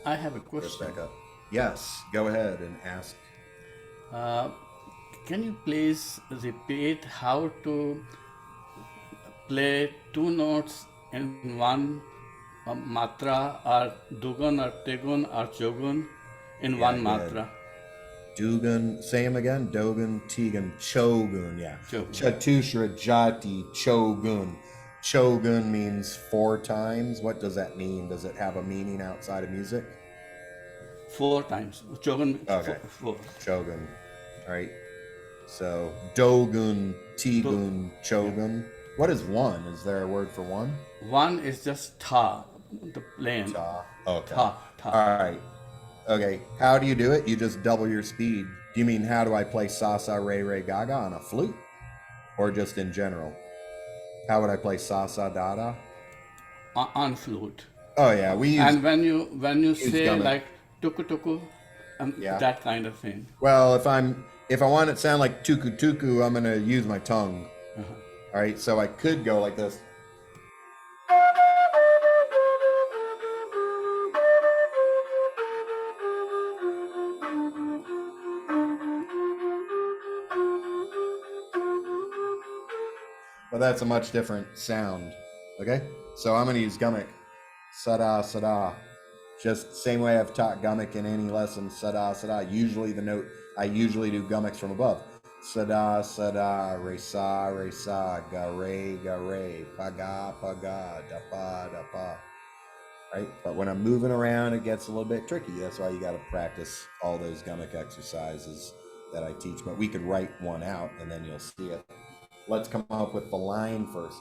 I have a question. Back up. Yes, go ahead and ask. Can you please repeat how to play two notes in one matra or dugun or tegun or chogun in one good. matra. Dugan, say him again. Dogun, Tigan, Chogun. Yeah. Chogun. Chatushra Jati Chogun. Chogun means 4 times. What does that mean? Does it have a meaning outside of music? 4 times. Chogun. Okay. 4. Chogun. All right. So Dogun, Tigun, Chogun. What is 1? Is there a word for 1? 1 is just tha, the plain. Ta. Okay. Tha. All right. Okay. How do you do it? You just double your speed. Do you mean how do I play sa sa re re gaga on a flute, or just in general? How would I play sa sa da da? On flute. Oh yeah, we use. And when you say gummit. like tuku tuku, Yeah. that kind of thing. Well, if I want it to sound like tuku tuku, I'm gonna use my tongue. All right, so I could go like this. But that's a much different sound. Okay, so I'm gonna use gummick. Sada sada. Just same way I've taught gummick in any lesson. Sada sada. Usually the note I usually do gummicks from above. Sada sada re sa ga re pa ga da pa. Right? But when I'm moving around, it gets a little bit tricky. That's why you got to practice all those gummick exercises that I teach. But we could write one out and then you'll see it. Let's come up with the line first.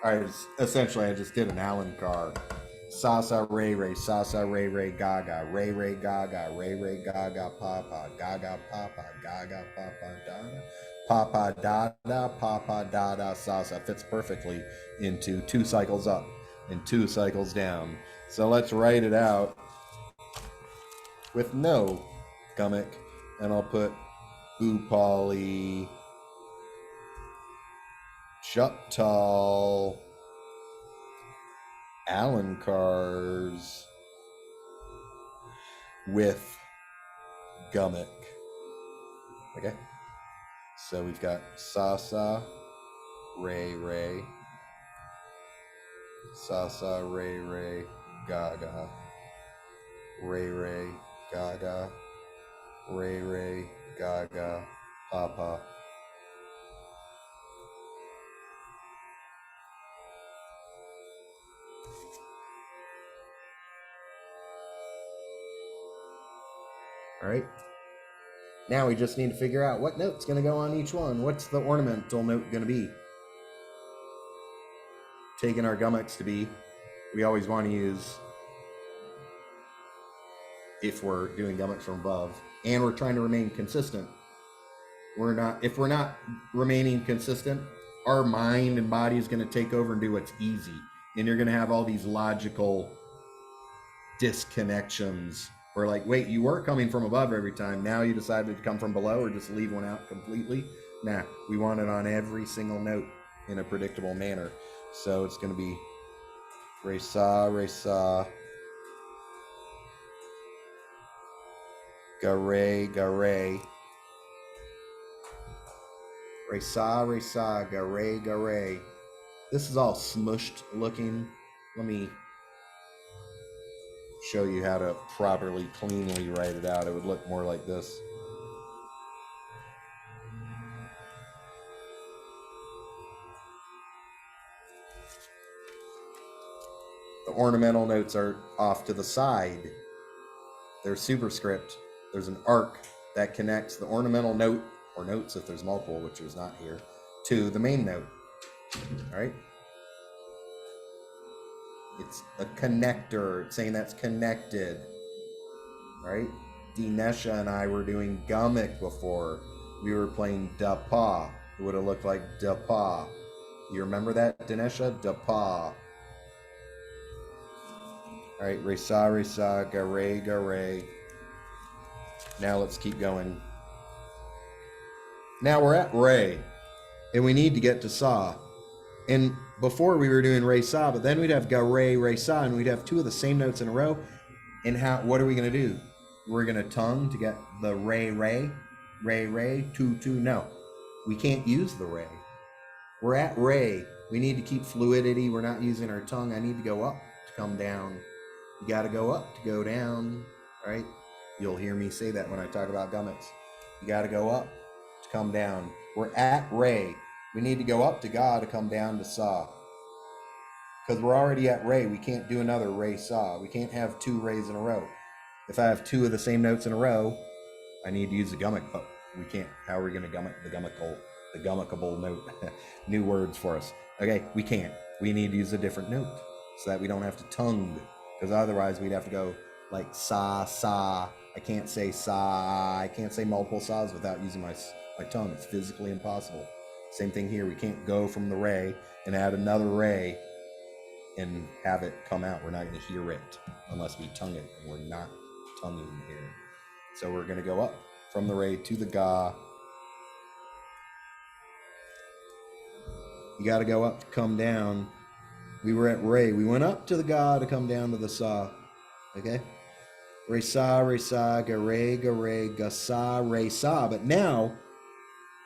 All right, essentially I just did an Allen Carr. Sa sa re gaga, re gaga, re gaga, papa da papa da da salsa. Fits perfectly into 2 cycles up and 2 cycles down. So let's write it out with no gummick, and I'll put Bhoopali, Jhaptal, Allen Cars with gummick. Okay, so we've got Sasa, Ray, Sasa, Ray, Gaga, Ray, Gaga, Ray, Gaga, Papa. All right. Now we just need to figure out what note's going to go on each one. What's the ornamental note going to be? Taking our gummicks to be, we always want to use, if we're doing gummicks from above, and we're trying to remain consistent. If we're not remaining consistent, our mind and body is going to take over and do what's easy. And you're going to have all these logical disconnections. Or like, wait, you were coming from above every time. Now you decided to come from below, or just leave one out completely. Nah, we want it on every single note in a predictable manner. So it's going to be re sa, ga re, re sa, ga re. This is all smushed looking. Let me show you how to properly, cleanly write it out. It would look more like this. The ornamental notes are off to the side. They're superscript. There's an arc that connects the ornamental note, or notes if there's multiple, which there's not here, to the main note. All right? It's a connector. It's saying that's connected. All right? Dinesha and I were doing gummick before. We were playing da pa. It would have looked like da pa. You remember that, Dinesha? Da pa. All right, re sa, ga re. Now let's keep going. Now we're at re, and we need to get to sa. And before we were doing re sa, but then we'd have ga re sa, and we'd have two of the same notes in a row. And what are we going to do? We're going to tongue to get the re, two. No, we can't use the re. We're at re. We need to keep fluidity. We're not using our tongue. I need to go up to come down. You got to go up to go down, right? You'll hear me say that when I talk about gummits. You got to go up to come down. We're at re. We need to go up to ga to come down to sa. Because we're already at re. We can't do another re sa. We can't have two re's in a row. If I have two of the same notes in a row, I need to use the gummic, but we can't. How are we going to gummic the gummicable note? New words for us. Okay, we can't. We need to use a different note so that we don't have to tongue, because otherwise we'd have to go like sa, sa. I can't say sa. I can't say multiple sa's without using my tongue. It's physically impossible. Same thing here. We can't go from the re and add another re and have it come out. We're not going to hear it unless we tongue it, and we're not tonguing here. So we're going to go up from the re to the ga. You got to go up to come down. We were at re. We went up to the ga to come down to the sa. Okay? Re sa, ga re, ga sa, re sa. But now,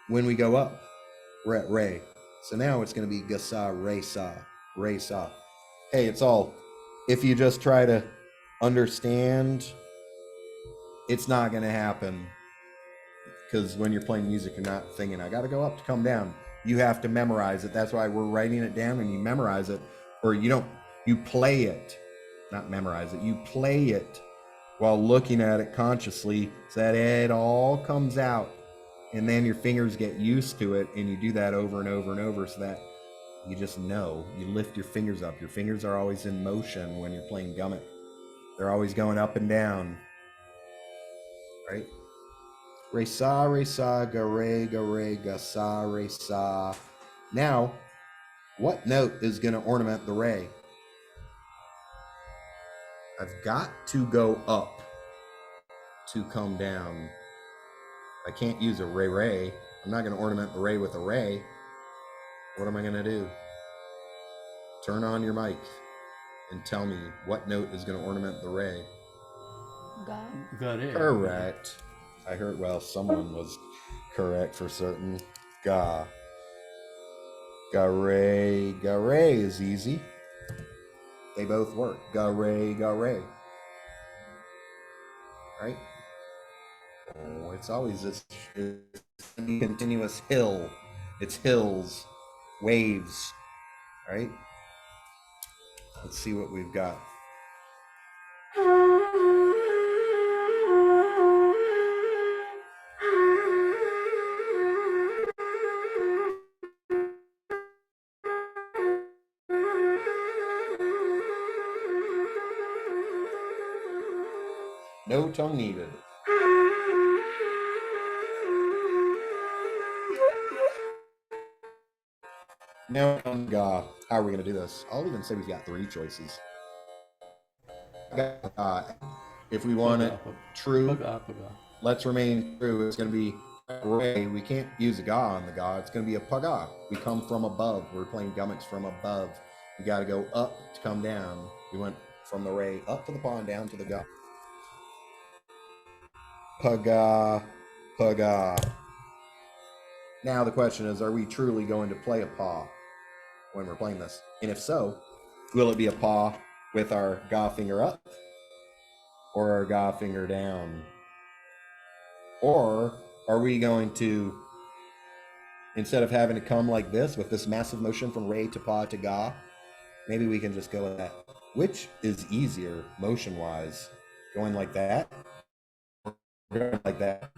when we go up, we're at re. So now it's going to be ga sa, re sa, re sa. Hey, it's all, if you just try to understand, it's not going to happen. Because when you're playing music, you're not thinking, I got to go up to come down. You have to memorize it. That's why we're writing it down, and you memorize it. Or you play it, not memorize it. You play it while looking at it consciously so that it all comes out. And then your fingers get used to it, and you do that over and over and over so that you just know. You lift your fingers up. Your fingers are always in motion when you're playing gummit. They're always going up and down, right? Re sa, ga re, ga sa, re sa. Now, what note is going to ornament the re? I've got to go up to come down. I can't use a re. I'm not going to ornament the re with a re. What am I going to do? Turn on your mic and tell me what note is going to ornament the re. Ga. Ga re. Correct. I heard, well, someone was correct for certain. Ga. Ga re is easy. They both work. Ga re. Right? Oh, it's always this continuous hill. It's hills, waves, right? Let's see what we've got. No tongue needed. Now, how are we going to do this? I'll even say we've got three choices. If we want it true, let's remain true. It's going to be re. We can't use a ga on the ga. It's going to be a paga. We come from above. We're playing gummits from above. We got to go up to come down. We went from the re up to the pa and down to the ga. Paga. Now the question is, are we truly going to play a pa when we're playing this? And if so, will it be a pa with our ga finger up or our ga finger down? Or are we going to, instead of having to come like this with this massive motion from re to pa to ga, maybe we can just go like that. Which is easier motion-wise? Going like that? Or going like that?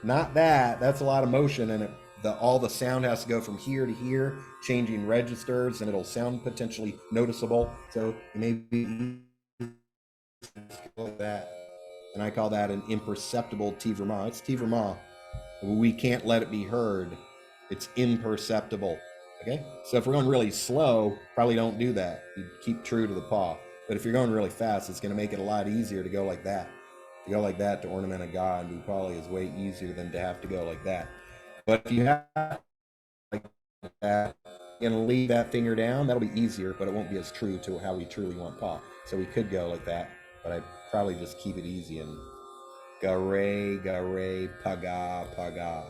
Not that. That's a lot of motion, and all the sound has to go from here to here, changing registers, and it'll sound potentially noticeable. So maybe like that. And I call that an imperceptible tivrama. It's tivrama. We can't let it be heard. It's imperceptible. Okay? So if we're going really slow, probably don't do that. You keep true to the paw. But if you're going really fast, it's going to make it a lot easier to go like that. To go like that to ornament a ga in Bhoopali is way easier than to have to go like that. But if you have like that, you're gonna leave that finger down, that'll be easier, but it won't be as true to how we truly want pa. So we could go like that, but I'd probably just keep it easy and gare, gare, paga, paga.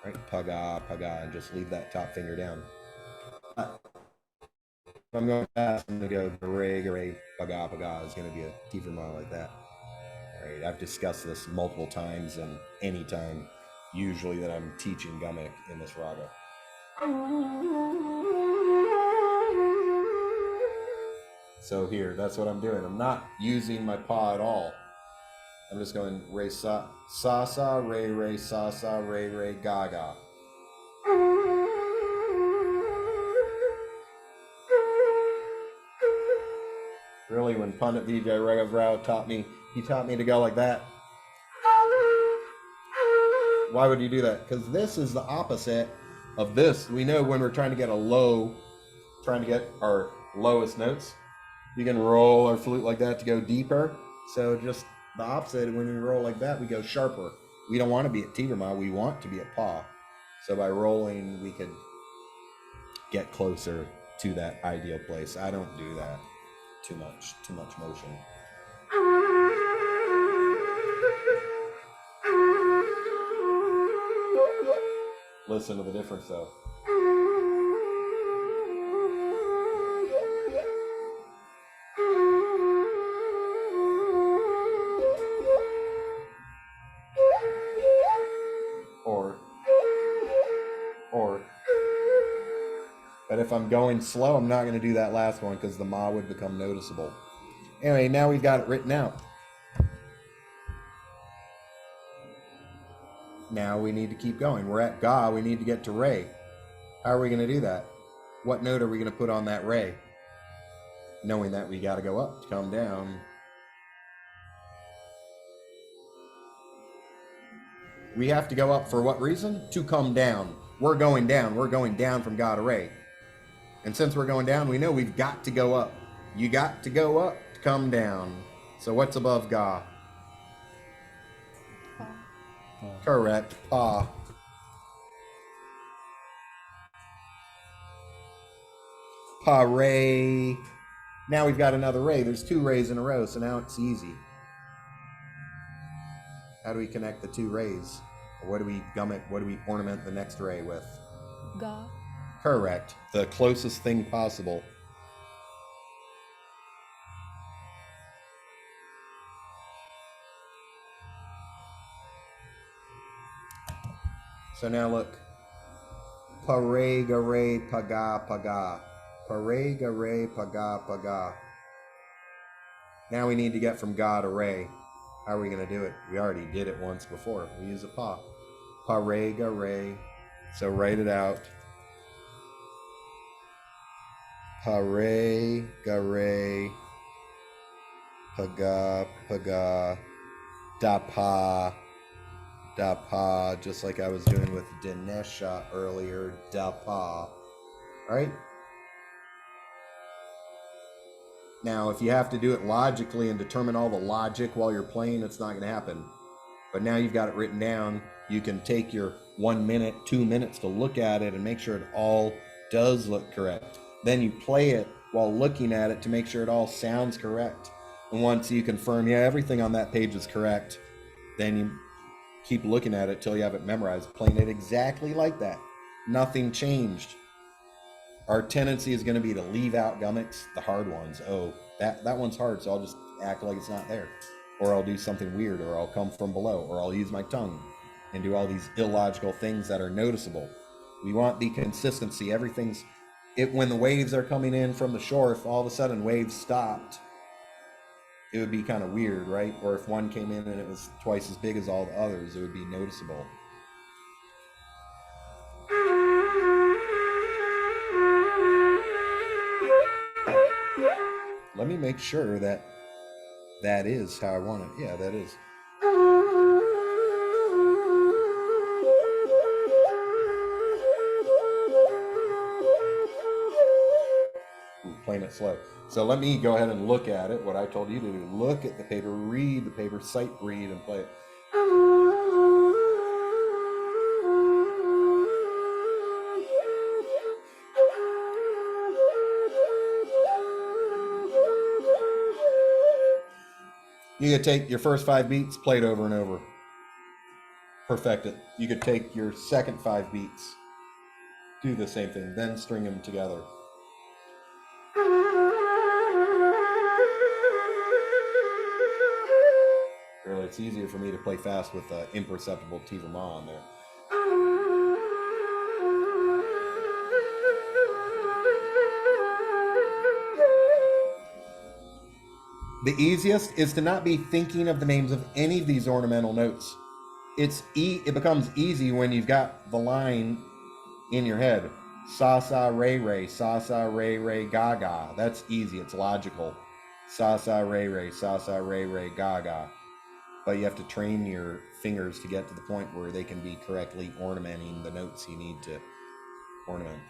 Right? Paga, paga, and just leave that top finger down. If I'm going fast, I'm gonna go gare, gare, paga, paga is gonna be a tiframa like that. Right? I've discussed this multiple times and anytime usually that I'm teaching Gamek in this raga. So here, that's what I'm doing. I'm not using my pa at all. I'm just going re sa sa re sa re ga ga. Really, when Pandit Hariprasad taught me, he taught me to go like that. Why would you do that? Because this is the opposite of this. We know when we're trying to get a low, trying to get our lowest notes, you can roll our flute like that to go deeper. So just the opposite, when we roll like that, we go sharper. We don't want to be at tiframa, we want to be at pa. So by rolling, we could get closer to that ideal place. I don't do that too much motion. Listen to the difference though. But if I'm going slow, I'm not going to do that last one because the ma would become noticeable. Anyway, now we've got it written out. Now we need to keep going. We're at ga, we need to get to re. How are we going to do that? What note are we going to put on that re? Knowing that we got to go up to come down. We have to go up for what reason? To come down. We're going down. We're going down from ga to re. And since we're going down, we know we've got to go up. You got to go up to come down. So what's above ga? Pa. Correct. Pa. Pa re. Now we've got another re. There's two re's in a row, so now it's easy. How do we connect the two re's? What do we ornament the next re with? Ga. Correct. The closest thing possible. So now look. Pare gare paga paga. Pare gare paga paga. Now we need to get from ga to re. How are we going to do it? We already did it once before. We use a pa. Pare gare. So write it out. Pare gare paga paga da pa. Da pa, just like I was doing with Dinesha earlier, da pa. All right? Now, if you have to do it logically and determine all the logic while you're playing, it's not going to happen. But now you've got it written down. You can take your 1 minute, 2 minutes to look at it and make sure it all does look correct. Then you play it while looking at it to make sure it all sounds correct. And once you confirm, yeah, everything on that page is correct, then you keep looking at it till you have it memorized, playing it exactly like that. Nothing changed. Our tendency is going to be to leave out gummicks, the hard ones. Oh, that one's hard, so I'll just act like it's not there. Or I'll do something weird, or I'll come from below, or I'll use my tongue and do all these illogical things that are noticeable. We want the consistency. When the waves are coming in from the shore, if all of a sudden waves stopped, it would be kind of weird, right? Or if one came in and it was twice as big as all the others, it would be noticeable. Let me make sure that is how I want it. Yeah, that is. Ooh, playing it slow. So let me go ahead and look at it. What I told you to do: look at the paper, read the paper, sight read, and play it. You could take your first 5 beats, play it over and over, perfect it. You could take your second 5 beats, do the same thing, then string them together. Really, it's easier for me to play fast with imperceptible tiva on there. The easiest is to not be thinking of the names of any of these ornamental notes. It becomes easy when you've got the line in your head. Sa sa re re, sa sa re re ga ga. That's easy. It's logical. Sa sa re re, sa sa re re ga ga. But you have to train your fingers to get to the point where they can be correctly ornamenting the notes you need to ornament.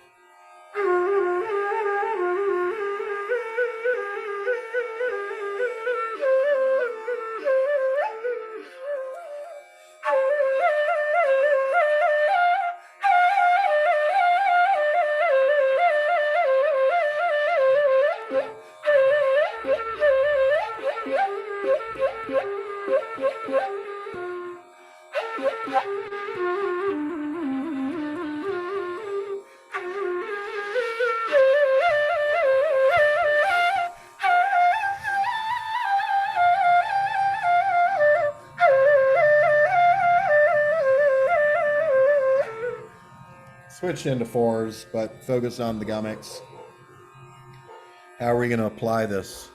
Switch into 4s, but focus on the gummicks. How are we going to apply this?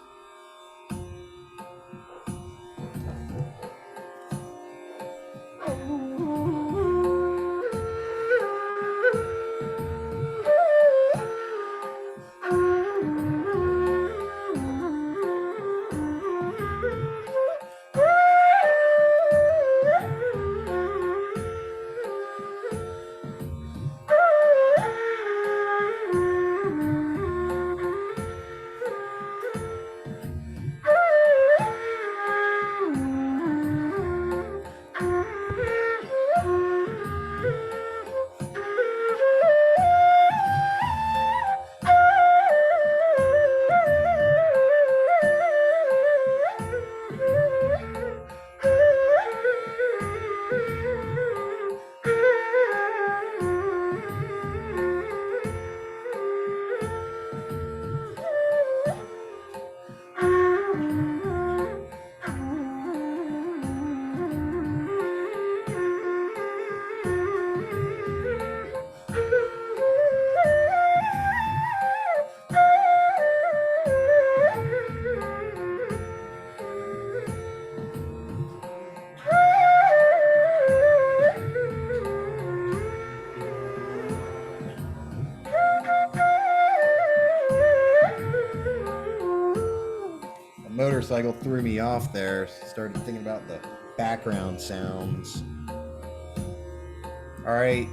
Motorcycle threw me off there. Started thinking about the background sounds. All right.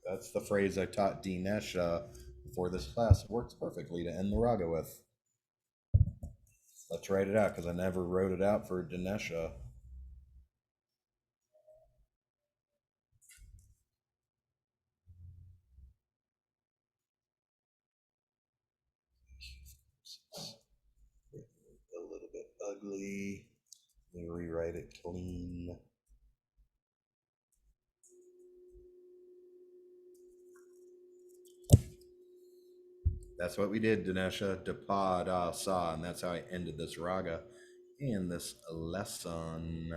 That's the phrase I taught Dinesh before this class. It works perfectly to end the raga with. Let's write it out because I never wrote it out for Dinesh. A little bit ugly. Let me rewrite it clean. That's what we did, Dinesha. Da pa da sa, and that's how I ended this raga and this lesson.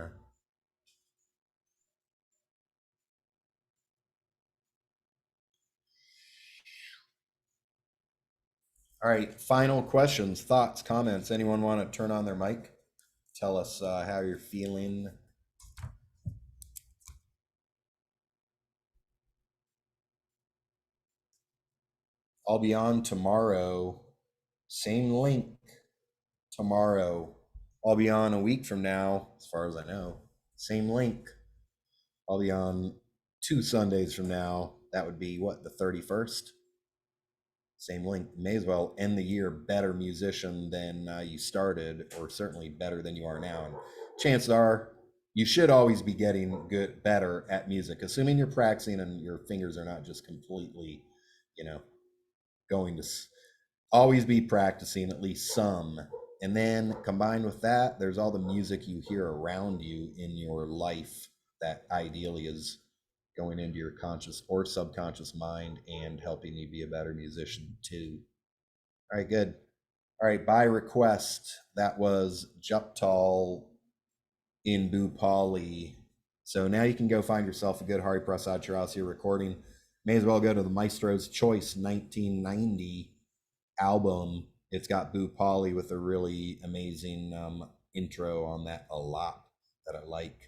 All right, final questions, thoughts, comments. Anyone want to turn on their mic? Tell us how you're feeling. I'll be on tomorrow. Same link. tomorrow. I'll be on a week from now, as far as I know. Same link. I'll be on 2 Sundays from now. That would be what, the 31st? Same link. May as well end the year better musician than you started, or certainly better than you are now. And chances are you should always be getting better at music, assuming you're practicing and your fingers are not just completely, going to always be practicing at least some. And then combined with that, there's all the music you hear around you in your life that ideally is going into your conscious or subconscious mind and helping you be a better musician too. All right, good. All right, by request, that was Jhaptal in Bhoopali. So now you can go find yourself a good Hariprasad Chaurasia recording. May as well go to the Maestro's Choice 1990 album. It's got Bhoopali with a really amazing intro on that a lot that I like.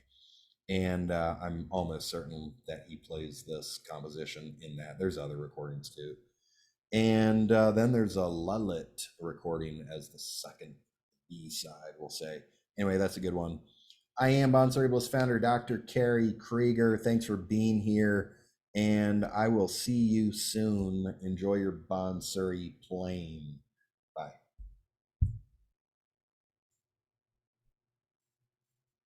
And I'm almost certain that he plays this composition in that. There's other recordings too. And then there's a Lalit recording as the second B-side, we'll say. Anyway, that's a good one. I am Bansuri Bliss Founder Dr. Kerry Kriger. Thanks for being here. And I will see you soon. Enjoy your Bansuri playing.